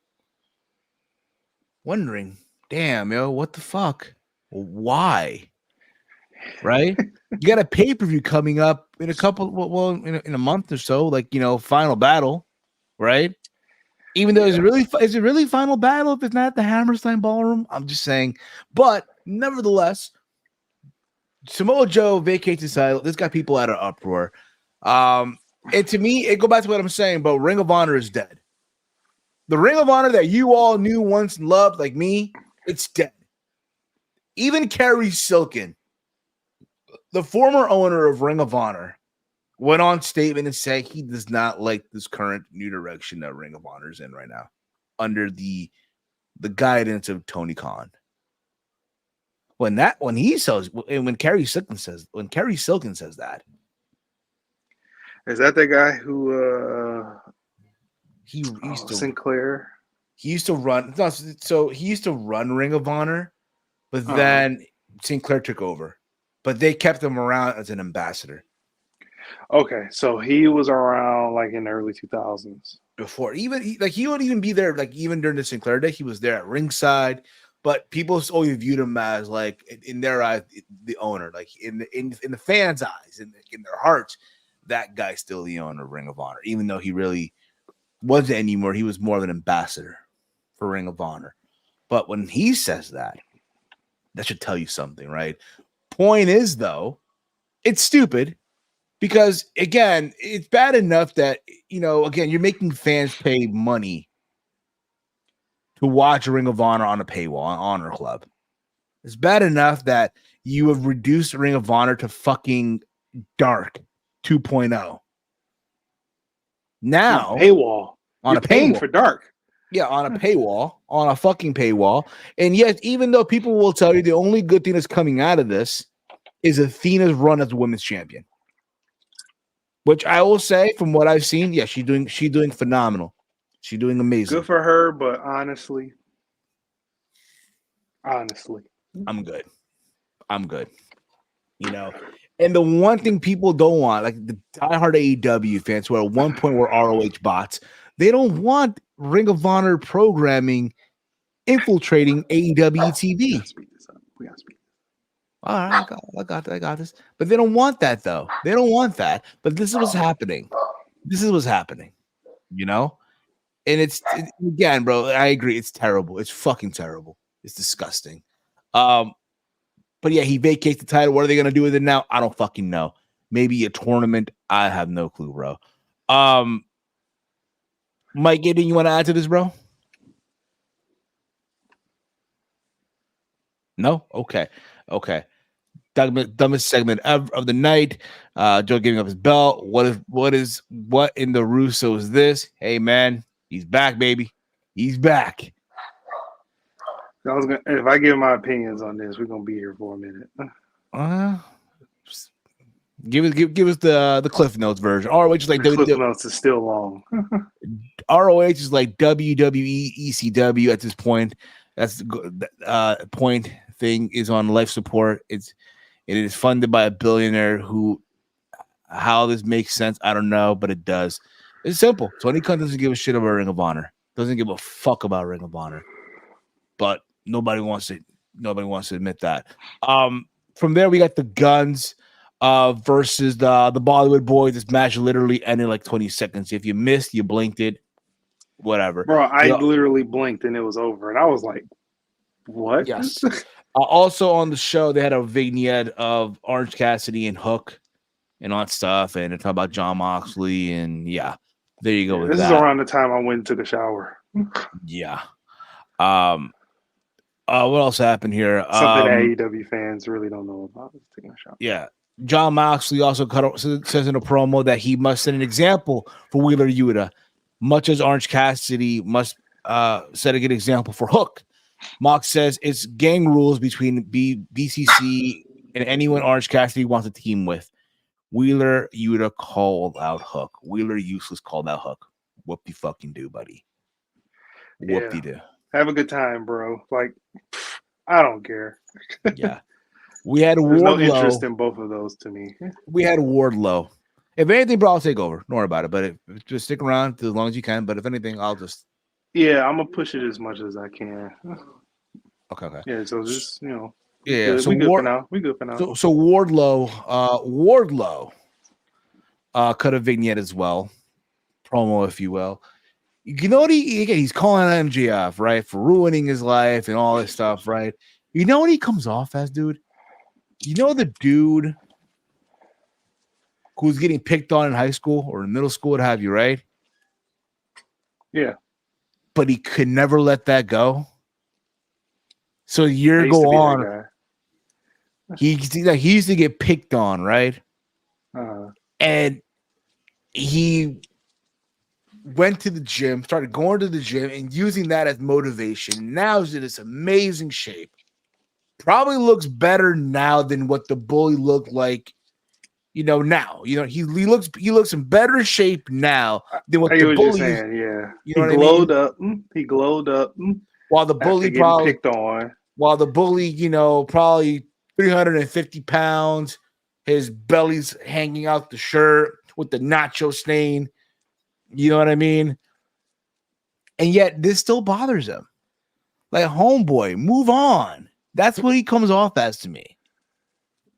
wondering, damn, what the fuck? Why? Right? You got a pay-per-view coming up in a couple, in a month or so, like, Final Battle, right? Even though is it really Final Battle if it's not the Hammerstein Ballroom? I'm just saying. But nevertheless, Samoa Joe vacates his title. This got people out of uproar. And to me, it goes back to what I'm saying, but Ring of Honor is dead. The Ring of Honor that you all knew once and loved, like me, it's dead. Even Kerry Silken, the former owner of Ring of Honor, went on statement and said he does not like this current new direction that Ring of Honor is in right now. under the guidance of Tony Khan. When Kerry Silkin says that, Is that the guy who he used to Sinclair? He used to run. No, so he used to run Ring of Honor, but Uh-huh. then Sinclair took over. But they kept him around as an ambassador Okay, so he was around like in the early 2000s. before. He would even be there, like even during the Sinclair day, he was there at ringside. But people always viewed him as like in their eyes the owner, like in the fans' eyes, in their hearts, that guy's still the owner of Ring of Honor, even though he really wasn't anymore. He was more of an ambassador for Ring of Honor. But when he says that should tell you something, right? Point is, though, it's stupid because, again, it's bad enough that, again, you're making fans pay money to watch Ring of Honor on a paywall, on Honor Club. It's bad enough that you have reduced Ring of Honor to fucking Dark 2.0. Now, on a paywall. On You're paying for Dark. Yeah, on a paywall, on a fucking paywall. And yet, even though people will tell you the only good thing that's coming out of this is Athena's run as women's champion, which I will say, from what I've seen, yeah, she's doing phenomenal. She's doing amazing. Good for her, but honestly, I'm good. And the one thing people don't want, like the diehard AEW fans who at one point were ROH bots, they don't want Ring of Honor programming infiltrating AEW TV. We gotta speed this up. All right, I got this. But they don't want that, though. They don't want that. But this is what's happening. And again, bro, I agree. It's terrible. It's fucking terrible. It's disgusting. But yeah, he vacates the title. What are they going to do with it now? I don't fucking know. Maybe a tournament. I have no clue, bro. Mike, anything you want to add to this, bro? No? Okay. Dumbest segment of the night. Joe giving up his belt. What in the Russo is this? Hey, man, he's back, baby. He's back. If I give my opinions on this, we're gonna be here for a minute. Give us the Cliff Notes version. ROH is like Cliff Notes is still long. ROH is like WWE ECW at this point. That's the point thing is on life support. It is funded by a billionaire who, how this makes sense, I don't know, but it does. It's simple. Tony Khan doesn't give a shit about Ring of Honor. Doesn't give a fuck about Ring of Honor. But nobody wants to admit that. From there we got the Guns versus the Bollywood Boys. This match literally ended like 20 seconds. If you missed, you blinked it, whatever. Bro, I literally blinked and it was over. And I was like, what? Yes. Also on the show, they had a vignette of Orange Cassidy and Hook and all that stuff. And they talk about John Moxley. And yeah, there you go. With this that. is around the time I went and took a shower. Yeah. What else happened here? Something AEW fans really don't know about is taking a shower. Yeah. John Moxley also says in a promo that he must set an example for Wheeler Yuta, much as Orange Cassidy must set a good example for Hook. Mox says it's gang rules between BCC and anyone Orange Cassidy wants to team with. Wheeler Yuta called out Hook. Wheeler Useless called out Hook. Whoop-de-fucking do, buddy. Whoop-de-do. Have a good time, bro. Like, I don't care. Yeah. We had There's Wardlow. No interest in both of those to me. We had Wardlow. If anything, bro, I'll take over. Don't worry about it. But just stick around as long as you can. But if anything, I'll just. Yeah, I'm gonna push it as much as I can. Okay. Yeah, so just Yeah. So we good for now. We good for now. So Wardlow cut a vignette as well, promo, if you will. You know what he's calling MJF, right, for ruining his life and all this stuff, right? You know what he comes off as, dude? You know the dude who's getting picked on in high school or in middle school, what have you, right? Yeah. But he could never let that go. So a year go on, he used to get picked on, right? And he went to the gym, started going to the gym, and using that as motivation. Now he's in this amazing shape. Probably looks better now than what the bully looked like. Now he looks in better shape now than what I the get what you're bully is. saying. Yeah, You he know what I mean? glowed up. He glowed up While the after bully getting probably, picked on. probably 350 pounds, his belly's hanging out the shirt with the nacho stain. You know what I mean? And yet this still bothers him. Like, homeboy, move on. That's what he comes off as to me.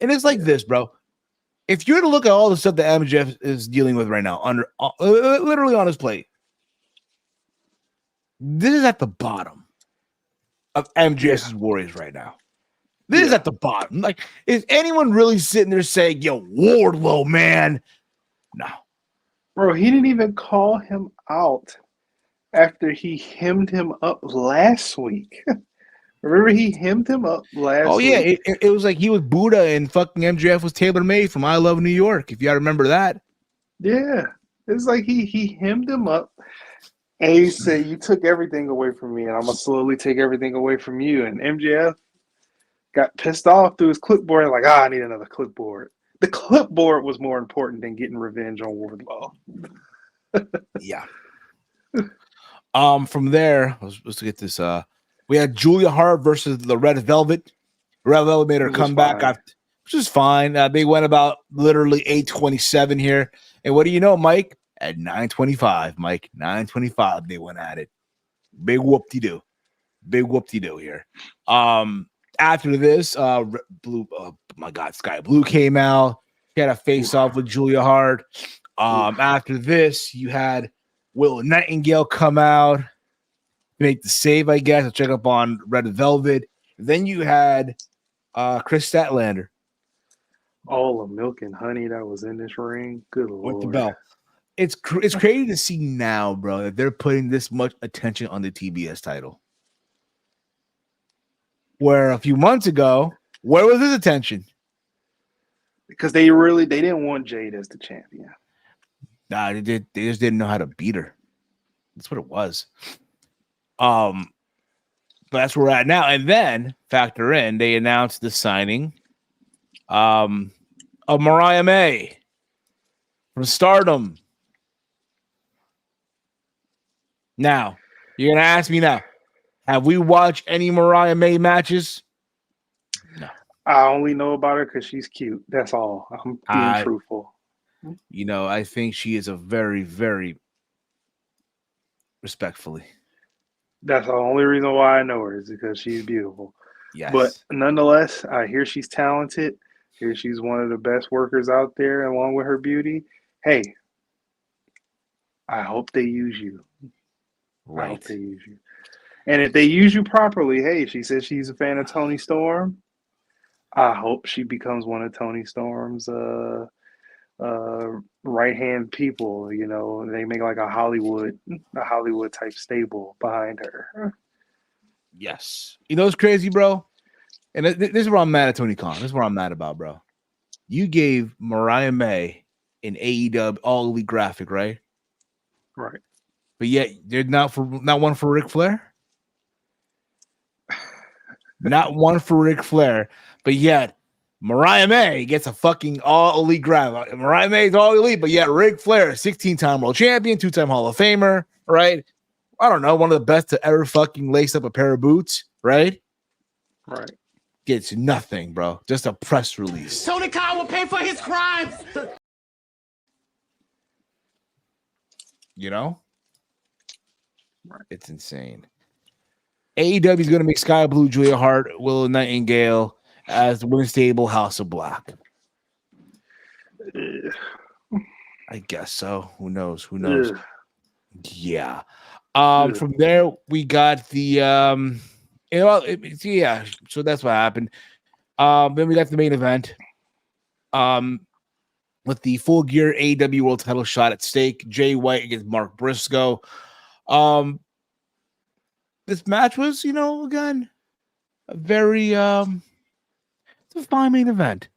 And it's like this, bro. If you're to look at all the stuff that MJF is dealing with right now, literally on his plate, this is at the bottom of MJF's Warriors right now. This is at the bottom. Like, is anyone really sitting there saying, "Yo, Wardlow, man"? No, Bro, he didn't even call him out after he hemmed him up last week. Remember, he hemmed him up last week. it was like he was Buddha and fucking MJF was tailor made from I Love New York. If you all remember that, Yeah, it's like he hemmed him up. And he said, "You took everything away from me, and I'm gonna slowly take everything away from you." And MJF got pissed off through his clipboard, like, I need another clipboard. The clipboard was more important than getting revenge on Wardlow. yeah. From there, let's get this. We had Julia Hart versus the Red Velvet. Red Velvet made her comeback, which is fine. They went about literally 8:27 here. And what do you know, Mike? At 9:25, Mike, 9:25, they went at it. Big whoop-de-doo. Big whoop-de-doo here. After this, Sky Blue came out. He had a face-off with Julia Hart. After this, you had Will Nightingale come out, make the save, I guess. I'll check up on Red Velvet. Then you had Chris Statlander. All the milk and honey that was in this ring. Good With Lord. the bell. It's crazy to see now, bro, that they're putting this much attention on the TBS title. Where a few months ago, where was his attention? Because they didn't want Jade as the champion. Nah, they just didn't know how to beat her. That's what it was. But that's where we're at now. And then factor in, they announced the signing of Mariah May from Stardom. Now, you're gonna ask me now, have we watched any Mariah May matches? No. I only know about her because she's cute. That's all. I'm being truthful. I think she is a very, very respectfully. That's the only reason why I know her is because she's beautiful. Yes. But nonetheless, I hear she's talented. Hear she's one of the best workers out there along with her beauty. Hey, I hope they use you. Right. I hope they use you. And if they use you properly, hey, she says she's a fan of Tony Storm. I hope she becomes one of Tony Storm's right-hand people. They make like a Hollywood type stable behind her. Yes. It's crazy, bro. And this is where I'm mad at Tony Khan. This is where I'm mad about, bro. You gave Mariah May an AEW All Elite graphic, right? Right. But yet there's not one for Ric Flair. Not one for Ric Flair. But yet Mariah May gets a fucking All Elite graphic. Mariah May is All Elite, but yet Ric Flair, 16-time world champion, 2-time Hall of Famer, right? I don't know, one of the best to ever fucking lace up a pair of boots, right? Right. Gets nothing, bro. Just a press release. Tony Khan will pay for his crimes. It's insane. AEW is going to make Sky Blue, Julia Hart, Willow Nightingale as the women's stable House of Black. I guess so. Who knows? Yeah. From there, we got the so that's what happened. Then we got the main event. With the Full Gear AEW World Title shot at stake, Jay White against Mark Briscoe. This match was, again, a very it's a fine main event.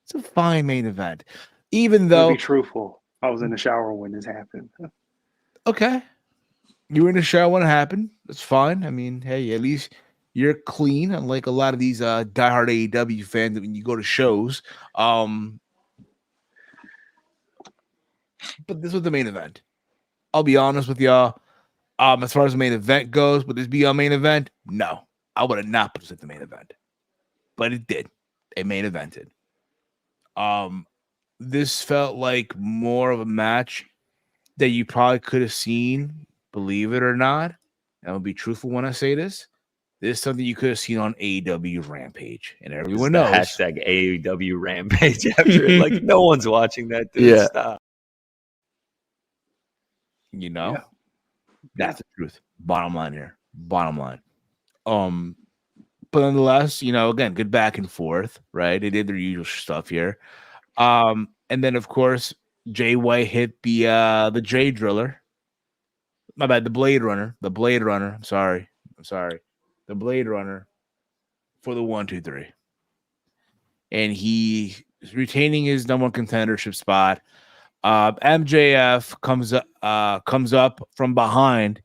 It's a fine main event. Even though, to be truthful, I was in the shower when this happened. Okay. You were in the show when it happened. That's fine. I mean, hey, at least you're clean, unlike a lot of these diehard AEW fans that when you go to shows. But this was the main event. I'll be honest with y'all. As far as the main event goes, would this be our main event? No. I would have not put this at the main event. But it did. It main evented. This felt like more of a match that you probably could have seen, believe it or not. And I'll be truthful when I say this. This is something you could have seen on AEW Rampage, and everyone the knows. hashtag AEW Rampage after it. Like, no one's watching that, dude. Yeah. Stop. You know, Yeah. that's the truth. Bottom line here. Bottom line. But nonetheless, again, good back and forth, right? They did their usual stuff here. And then of course, Jay White hit the J Driller. My bad, the Blade Runner. I'm sorry. The Blade Runner for the 1, 2, 3. And he is retaining his number one contendership spot. MJF comes up from behind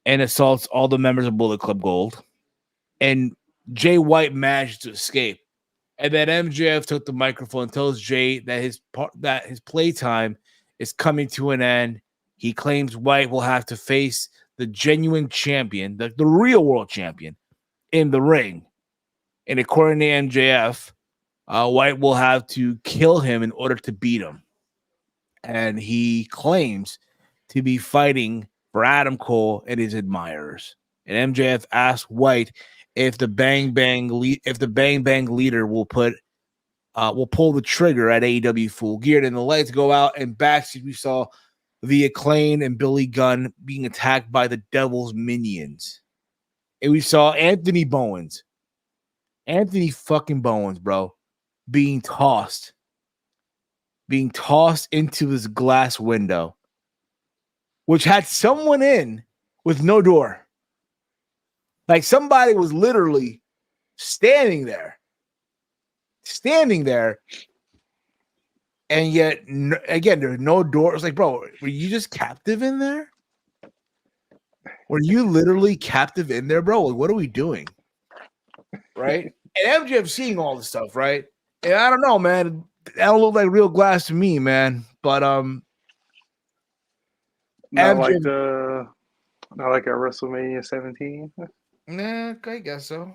and assaults all the members of Bullet Club Gold. And Jay White managed to escape. And then MJF took the microphone and tells Jay that his playtime is coming to an end. He claims White will have to face the genuine champion, the real world champion, in the ring. And according to MJF, White will have to kill him in order to beat him. And he claims to be fighting for Adam Cole and his admirers. And MJF asked White if the Bang Bang leader will pull the trigger at AEW Full Gear. And the lights go out, and backstage we saw the Acclaim and Billy Gunn being attacked by the Devil's minions. And we saw Anthony fucking Bowens, bro, being tossed into this glass window, which had someone in with no door. Like somebody was literally standing there. And yet, again, there's no door. It's like, bro, were you just captive in there? Were you literally captive in there, bro? Like, what are we doing? Right? And MJF seeing all this stuff, right? And I don't know, man. That don't look like real glass to me, man. But Not MJF, like a WrestleMania 17. nah, I guess so.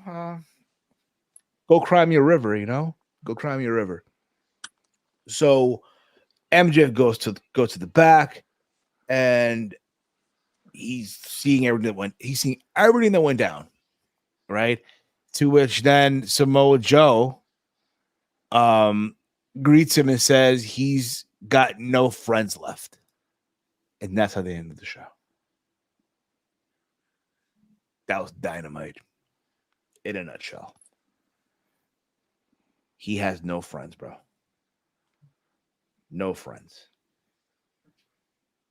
Go cry me a river, Go cry me a river. So MJF goes to the back, and he's seeing everything that went down, right? To which then Samoa Joe greets him and says he's got no friends left. And that's how they ended the show. That was Dynamite in a nutshell. He has no friends, bro. No friends.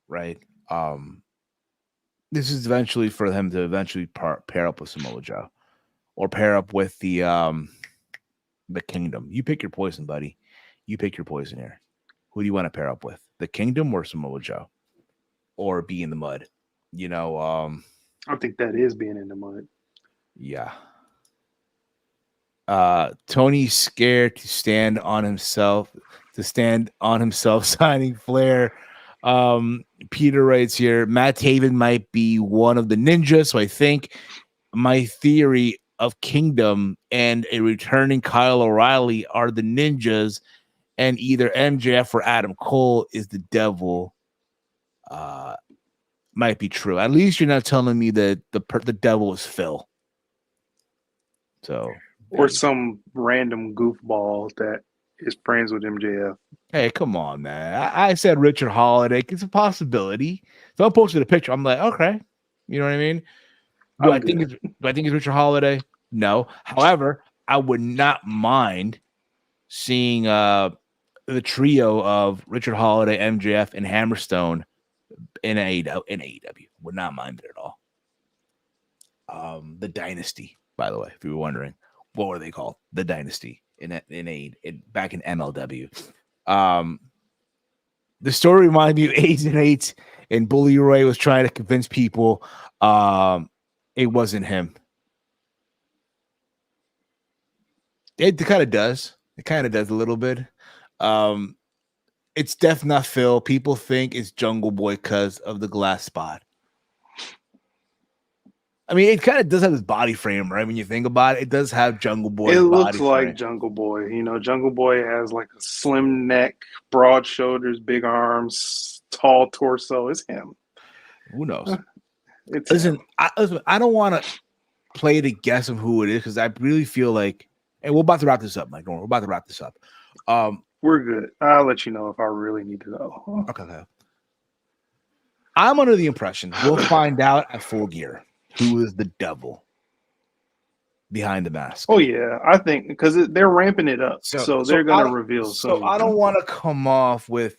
Right? This is eventually for him to eventually pair up with Samoa Joe, or pair up with the Kingdom. You pick your poison, buddy. You pick your poison here. Who do you want to pair up with? The Kingdom or Samoa Joe? Or be in the mud? I think that is being in the mud. Yeah. Tony's scared to stand on himself, signing Flair. Peter writes here, Matt Taven might be one of the ninjas, so I think my theory of Kingdom and a returning Kyle O'Reilly are the ninjas, and either MJF or Adam Cole is the devil. Might be true. At least you're not telling me that the devil is Phil. So, or some random goofball that is friends with MJF. Hey, come on, man. I said Richard Holiday. It's a possibility. So I posted a picture. I'm like, okay. You know what I mean? Do I think it's Richard Holiday? No. However, I would not mind seeing the trio of Richard Holiday, MJF, and Hammerstone in AEW. Would not mind it at all. The Dynasty, by the way, if you were wondering, what were they called? The Dynasty back in MLW. The story reminded me of Aids and Eights and Bully Ray was trying to convince people it wasn't him. It kind of does. It kind of does a little bit. It's definitely not Phil. People think it's Jungle Boy because of the glass spot. I mean, it kind of does have his body frame, right? When you think about it, it does have Jungle Boy's It body looks like frame. Jungle Boy. You know, Jungle Boy has like a slim neck, broad shoulders, big arms, tall torso. It's him. Who knows? It's Listen, him. I don't want to play the guess of who it is because I really feel like, and we're about to wrap this up, Mike. We're about to wrap this up. We're good. I'll let you know if I really need to know. Okay. I'm under the impression we'll find out at Full Gear who is the devil behind the mask. Oh yeah, I think because they're ramping it up, so they're gonna reveal. So I don't want to come off with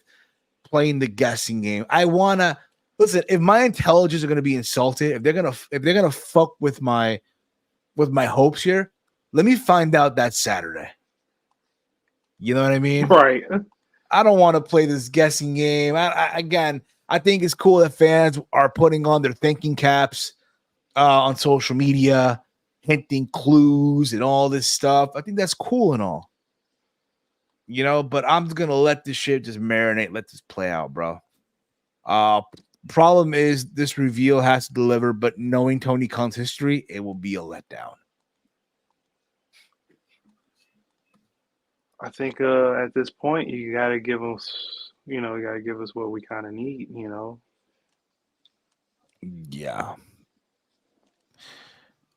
playing the guessing game. I want to listen. If my intelligence are going to be insulted, if they're gonna fuck with my hopes here, let me find out that Saturday. You know what I mean? Right. I don't want to play this guessing game. I think it's cool that fans are putting on their thinking caps on social media, hinting clues and all this stuff. I think that's cool and all. You know, but I'm just going to let this shit just marinate, let this play out, bro. Problem is this reveal has to deliver, but knowing Tony Khan's history, it will be a letdown. I think at this point you gotta give us, what we kind of need, Yeah.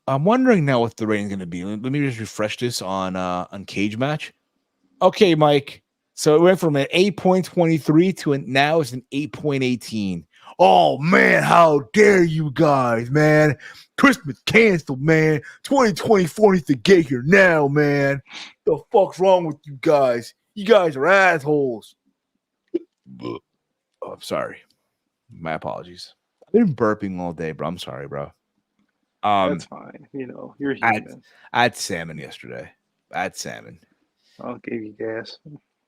I'm wondering now what the rating's going to be. Let me just refresh this on Cage Match. Okay, Mike. So it went from an 8.23 to now it's an 8.18. Oh man, how dare you guys, man? Christmas canceled, man. 2024 needs to get here now, man. The fuck's wrong with you guys? You guys are assholes. Oh, I'm sorry. My apologies. I've been burping all day, bro. I'm sorry, bro. That's fine. You're human. I had salmon yesterday. I'll give you gas.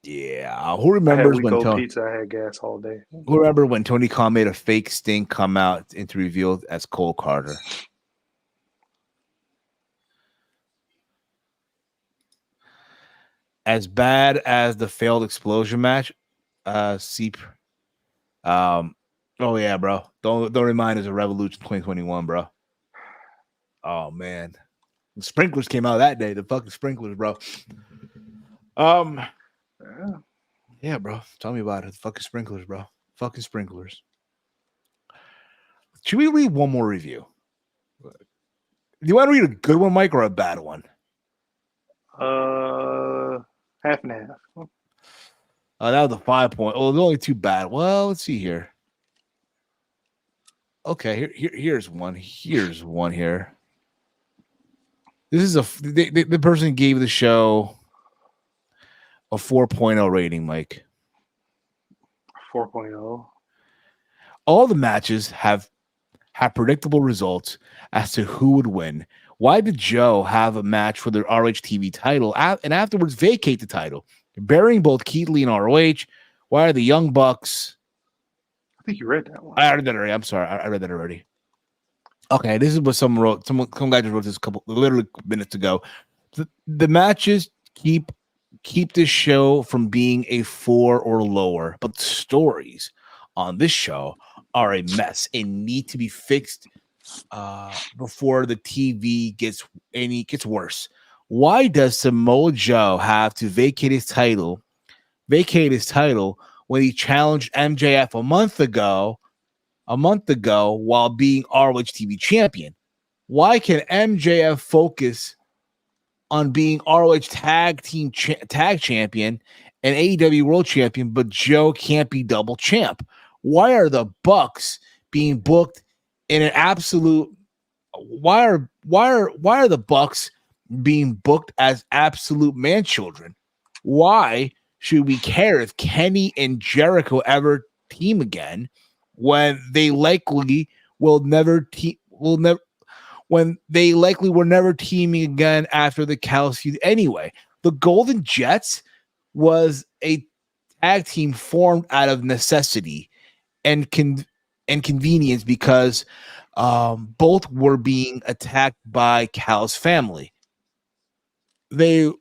Yeah. Who remembers when Tony pizza? I had gas all day. Who remember when Tony Khan made a fake Sting come out and to reveal as Cole Carter? As bad as the failed explosion match, oh yeah, bro. Don't remind us of Revolution 2021, bro. Oh man. The sprinklers came out that day. The fucking sprinklers, bro. Yeah, bro. Tell me about it. Fucking sprinklers, bro. Fucking sprinklers. Should we read one more review? Do you want to read a good one, Mike, or a bad one? Half and half. That was a 5 point. Oh, there's only two bad. Well, let's see here. Okay, here's one. Here's one here. This is the person gave the show a 4.0 rating, Mike. 4.0. All the matches have predictable results as to who would win. Why did Joe have a match for the ROH TV title and afterwards vacate the title, burying both Keith Lee and ROH? Why are the Young Bucks? I think you read that one. I read that already. I'm sorry. I read that already. Okay, this is what someone wrote. Some guy just wrote this literally minutes ago. The matches keep this show from being a 4 or lower, but the stories on this show are a mess and need to be fixed before the TV gets worse. Why does Samoa Joe have to vacate his title when he challenged MJF a month ago while being ROH TV champion? Why can MJF focus on being ROH tag champion and AEW world champion, but Joe can't be double champ? Why are the Bucks being booked in an absolute? Why are the Bucks being booked as absolute man children? Why should we care if Kenny and Jericho ever team again when they likely were never teaming again after the Callis feud anyway? The Golden Jets was a tag team formed out of necessity and inconvenience because both were being attacked by Cal's family. They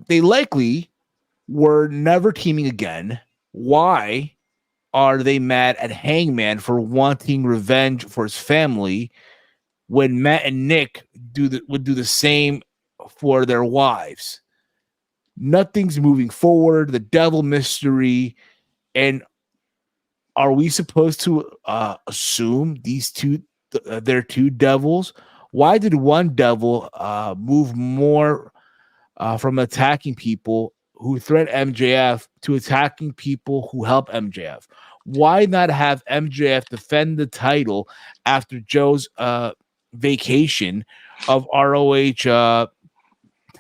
likely were never teaming again. Why are they mad at Hangman for wanting revenge for his family when Matt and Nick would do the same for their wives? Nothing's moving forward. The devil mystery. And are we supposed to assume these two, they're two devils? Why did one devil move more from attacking people who threaten MJF to attacking people who help MJF? Why not have MJF defend the title after Joe's vacation of ROH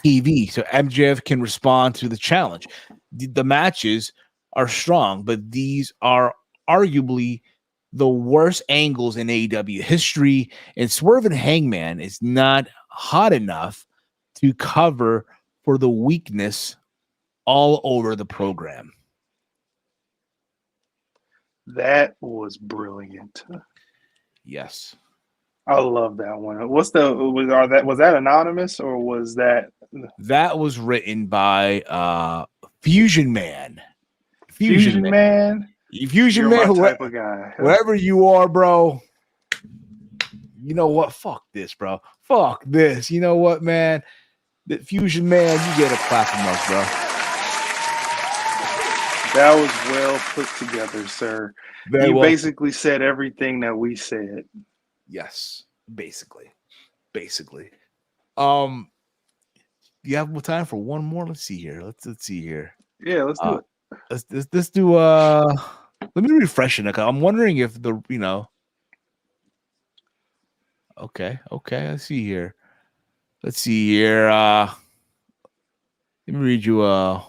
TV so MJF can respond to the challenge? The matches are strong, but these are arguably the worst angles in AEW history, and Swerve and Hangman is not hot enough to cover for the weakness all over the program. That was brilliant. Yes. I love that one. Was that anonymous or was that was written by Fusion Man? Fusion Man? Fusion You're Man, my type of guy. wherever you are, bro. You know what? Fuck this, bro. Fuck this. You know what, man? The Fusion Man, you get a clap from us, bro. That was well put together, sir. Very you well. basically said everything that we said. Yes, basically. Do you have more time for one more? Let's see here. Let's see here. Yeah, let's do it. Let's do let me refresh it. I'm wondering if okay. Let's see here. Let me read you a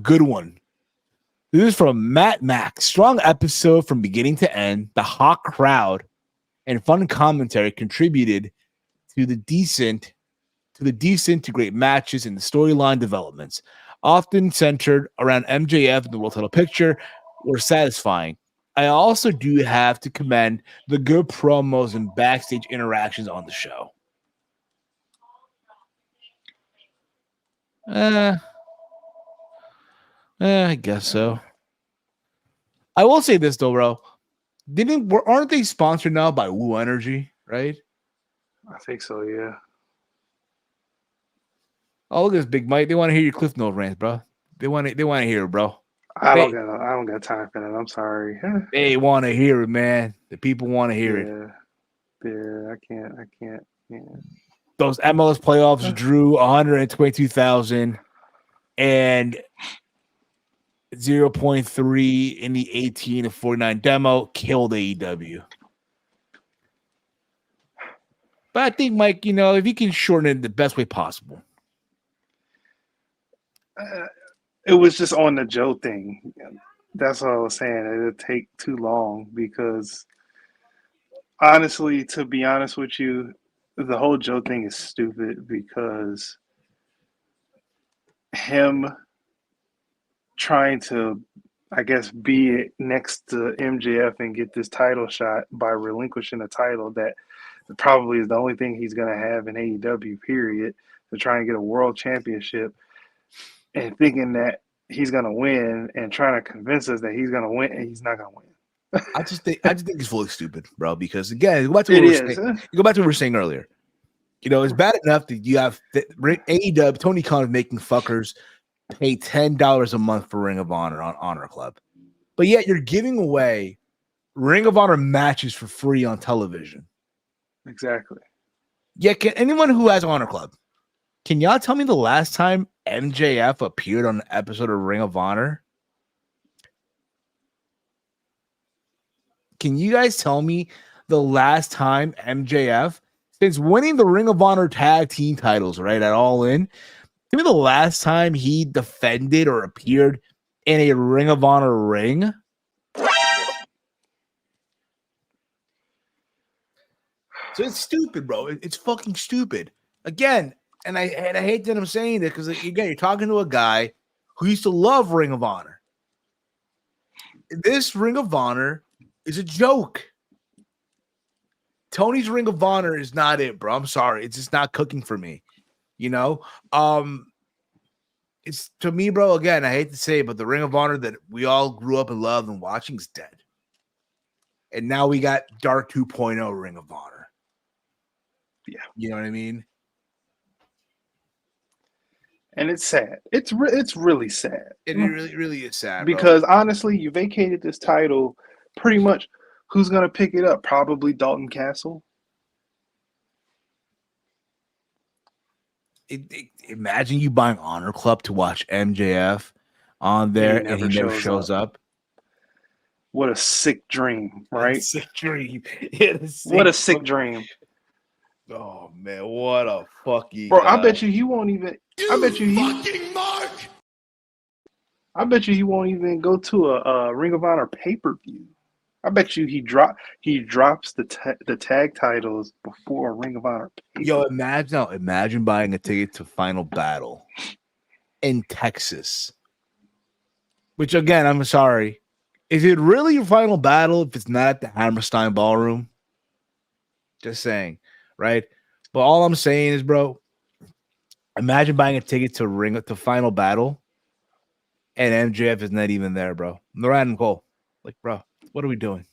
good one. This is from Matt Mack. Strong episode from beginning to end. The hot crowd and fun commentary contributed to the decent to great matches and the storyline developments, often centered around MJF and the world title picture, were satisfying. I also do have to commend the good promos and backstage interactions on the show. I guess so. I will say this though, bro. Aren't they sponsored now by Woo Energy, right? I think so, yeah. Oh, look at this Big Mike. They want to hear your Cliff Note rant, bro. They want to hear it, bro. I don't got time for that. I'm sorry. They want to hear it, man. The people want to hear it. Yeah, I can't. Yeah. Those MLS playoffs drew 122,000 and 0.3 in the 18 to 49 demo. Killed AEW. But I think, Mike, if you can shorten it the best way possible. It was just on the Joe thing. That's what I was saying. It'd take too long because, honestly, to be honest with you, the whole Joe thing is stupid because him trying to, I guess, be next to MJF and get this title shot by relinquishing a title that probably is the only thing he's going to have in AEW, period, to try and get a world championship, and thinking that he's going to win and trying to convince us that he's going to win and he's not going to win. I just think it's fully stupid, bro, because again, go back to what we were saying earlier. It's bad enough that you have AEW, Tony Khan is making fuckers pay $10 a month for Ring of Honor on Honor Club. But yet you're giving away Ring of Honor matches for free on television. Exactly. Yeah, can anyone who has Honor Club, can y'all tell me the last time MJF appeared on an episode of Ring of Honor? Can you guys tell me the last time MJF, since winning the Ring of Honor tag team titles, right, at All In, tell me the last time he defended or appeared in a Ring of Honor ring? So it's stupid, bro. It's fucking stupid. Again, and I hate that I'm saying it because, again, you're talking to a guy who used to love Ring of Honor. This Ring of Honor is a joke. Tony's Ring of Honor is not it, bro. I'm sorry. It's just not cooking for me. You know? It's to me, bro, again, I hate to say it, but the Ring of Honor that we all grew up and loved and watching is dead. And now we got Dark 2.0 Ring of Honor. Yeah. You know what I mean? And it's sad. It's really sad. It really is sad, because honestly, you vacated this title pretty much. Who's going to pick it up? Probably Dalton Castle. Imagine you buying Honor Club to watch MJF on there and he never shows up. What a sick dream, right? Sick dream. What a sick dream. Oh man, what a fucking bro! I bet you he won't even. I bet you he won't even go to a Ring of Honor pay-per-view. I bet you he drops the tag titles before a Ring of Honor pay-per-view. Yo, imagine buying a ticket to Final Battle in Texas. Which again, I'm sorry. Is it really your Final Battle if it's not at the Hammerstein Ballroom? Just saying, right? But all I'm saying is, bro, imagine buying a ticket to Final Battle and MJF is not even there, bro. They're Adam Cole. Like, bro, what are we doing?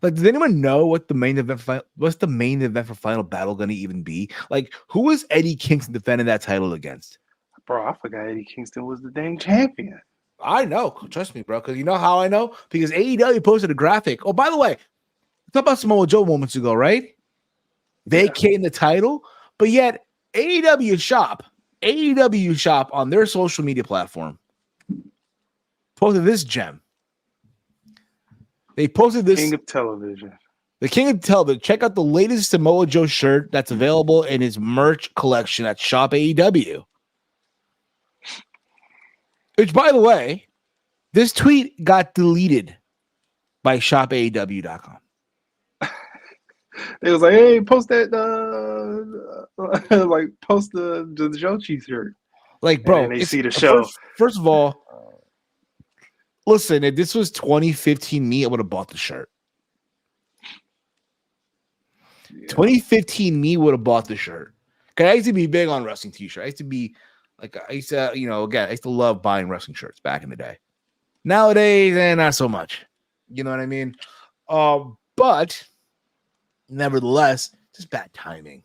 Like, does anyone know what the main event? What's the main event for Final Battle going to even be? Like, who is Eddie Kingston defending that title against? Bro, I forgot Eddie Kingston was the dang champion. I know. Trust me, bro. Because you know how I know? Because AEW posted a graphic. Oh, by the way, talk about Samoa Joe moments ago, right? Vacating the title, but yet AEW Shop on their social media platform posted this gem. They posted this King of Television. The King of Television. Check out the latest Samoa Joe shirt that's available in his merch collection at Shop AEW. Which, by the way, this tweet got deleted by shopaew.com. It was like, hey, post that, like, post the Jochi shirt. Like, bro, and they see the show. First of all, listen, if this was 2015 me, I would have bought the shirt. Yeah. 2015 me would have bought the shirt. Because I used to be big on wrestling t-shirts. I used to, again, I used to love buying wrestling shirts back in the day. Nowadays, not so much. You know what I mean? But nevertheless, just bad timing.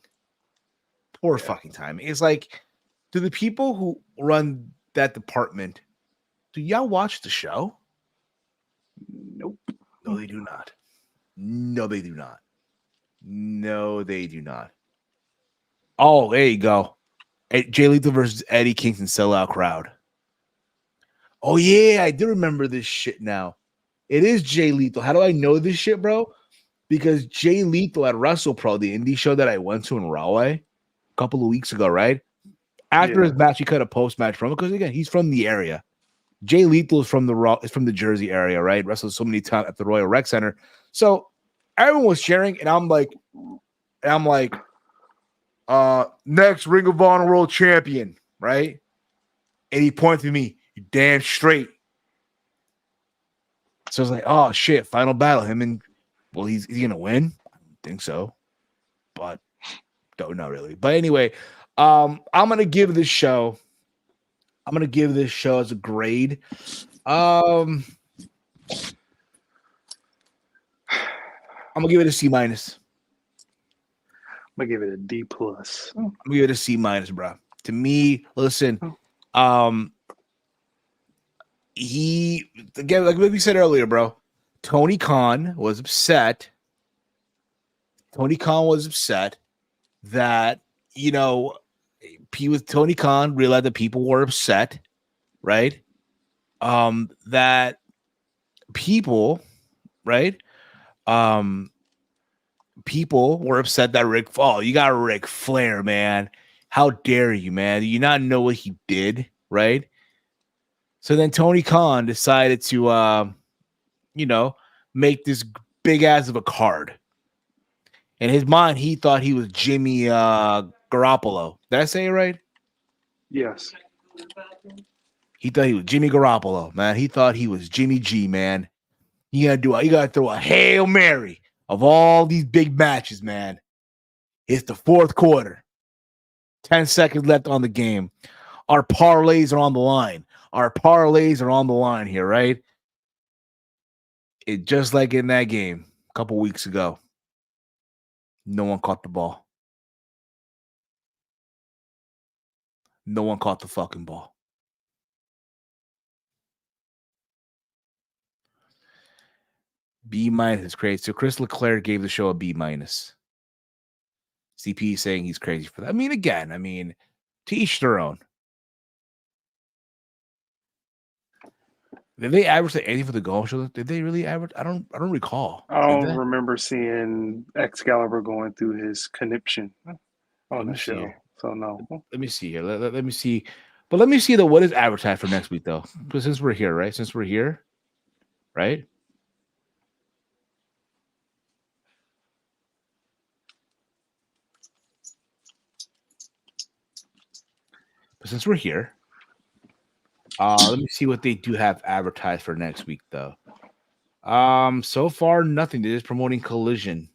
Poor fucking timing. It's like, do the people who run that department, do y'all watch the show? Nope. No, they do not. No, they do not. No, they do not. Oh, there you go. Jay Lethal versus Eddie Kingston sellout crowd. Oh, yeah, I do remember this shit now. It is Jay Lethal. How do I know this shit, bro? Because Jay Lethal at WrestlePro, the indie show that I went to in Rahway a couple of weeks ago, right? After his match, he cut a post-match promo because, again, he's from the area. Jay Lethal is from the Jersey area, right? Wrestled so many times at the Royal Rec Center. So everyone was sharing, and I'm like, next Ring of Honor World Champion, right? And he pointed to me, you damn straight. So I was like, oh shit, final battle. Him and he's gonna win? I don't think so. But don't know really. But anyway, I'm gonna give this show as a grade. I'm gonna give it a C-. I'm gonna give it a D+. I'm gonna give it a C-, bro. To me, listen, he again, like we said earlier, bro. Tony Khan was upset. Tony that Tony Khan realized that people were upset, right? That people, right? People were upset that you got Ric Flair, man. How dare you, man? Do you not know what he did, right? So then Tony Khan decided to, make this big ass of a card. In his mind, he thought he was Jimmy Garoppolo. Did I say it right? Yes. He thought he was Jimmy Garoppolo, man. He thought he was Jimmy G, man. You gotta throw a Hail Mary of all these big matches, man. It's the fourth quarter. 10 seconds left on the game. Our parlays are on the line. Our parlays are on the line here, right? It just like in that game a couple weeks ago. No one caught the ball. No one caught the fucking ball. B- is crazy. So Chris Leclerc gave the show a B-. CP saying he's crazy for that. I mean, to each their own. Did they advertise anything for the golf show? Did they really advertise? I don't recall. I Did don't they? remember seeing Excalibur going through his conniption on the show. Here. So no. Let me see here. Let me see. But let me see what is advertised for next week though. Because since we're here, right? Since we're here, right? But since we're here, let me see what they do have advertised for next week though. So far nothing. They're just promoting Collision.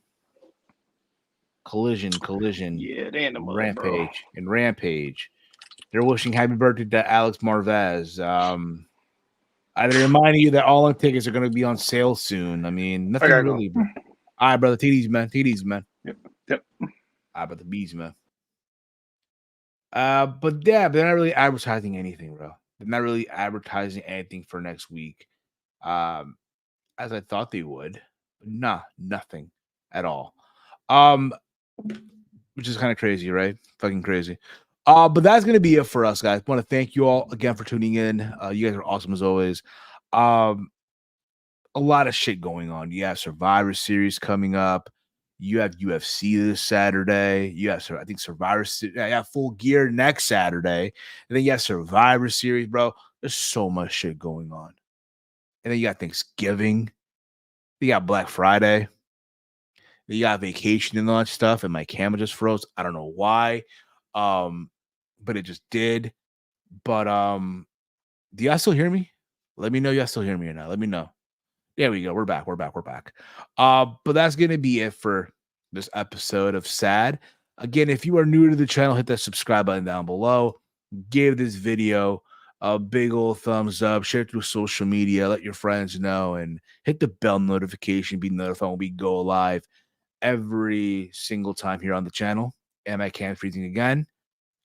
Yeah, they in the mud, Rampage and Rampage. They're wishing happy birthday to Alex Marvez. They're reminding you that all in tickets are going to be on sale soon. Nothing really. Go. All right, brother. TDs, man. Yep. All right, brother. Bees, man. But yeah, they're not really advertising anything, bro. They're not really advertising anything for next week. As I thought they would. Nah, nothing at all. Which is kind of crazy, right? Fucking crazy. But that's gonna be it for us, guys. Want to thank you all again for tuning in. You guys are awesome as always. A lot of shit going on. You have Survivor Series coming up. You have UFC this Saturday. You have, I think, Survivor Series. Yeah, Full Gear next Saturday. And then you have Survivor Series, bro. There's so much shit going on. And then you got Thanksgiving. You got Black Friday. You got vacation and all that stuff, and my camera just froze. I don't know why. But it just did. But do y'all still hear me? Let me know y'all still hear me or not. Let me know. There we go. We're back. But that's gonna be it for this episode of S.A.D. Again, if you are new to the channel, hit that subscribe button down below. Give this video a big old thumbs up. Share it through social media. Let your friends know, and hit the bell notification. Be notified when we go live every single time here on the channel. And my cam freezing again.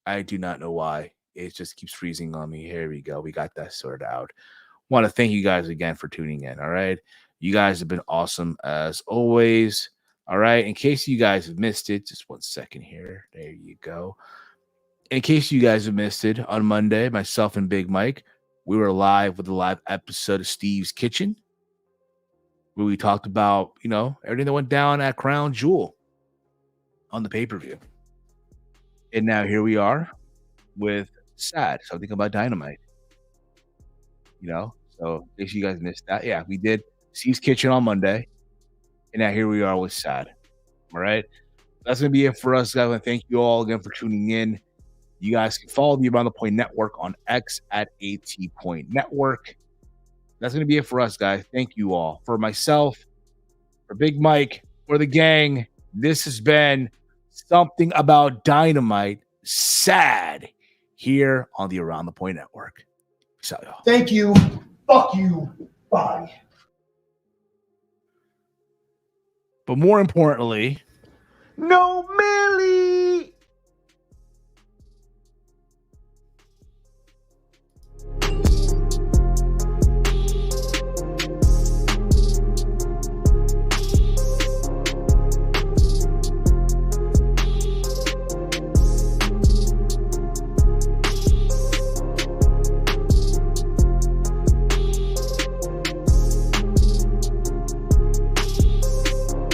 I do not know why. It just keeps freezing on me. Here we go. We got that sorted out. Want to thank you guys again for tuning in. All right. You guys have been awesome as always. All right. In case you guys have missed it, just 1 second here. There you go. In case you guys have missed it, on Monday, myself and Big Mike, we were live with a live episode of Steve's Kitchen, where we talked about, everything that went down at Crown Jewel on the pay-per-view. And now here we are with S.A.D, something about Dynamite. So in case you guys missed that, yeah, we did Steve's Kitchen on Monday. And now here we are with S.A.D. All right. That's going to be it for us, guys. And thank you all again for tuning in. You guys can follow the Around the Point Network on X at AT Network. That's going to be it for us, guys. Thank you all. For myself, for Big Mike, for the gang, this has been Something About Dynamite, S.A.D, here on the Around the Point Network. Peace out, y'all. Thank you. Fuck you. Bye. But more importantly, No Millie.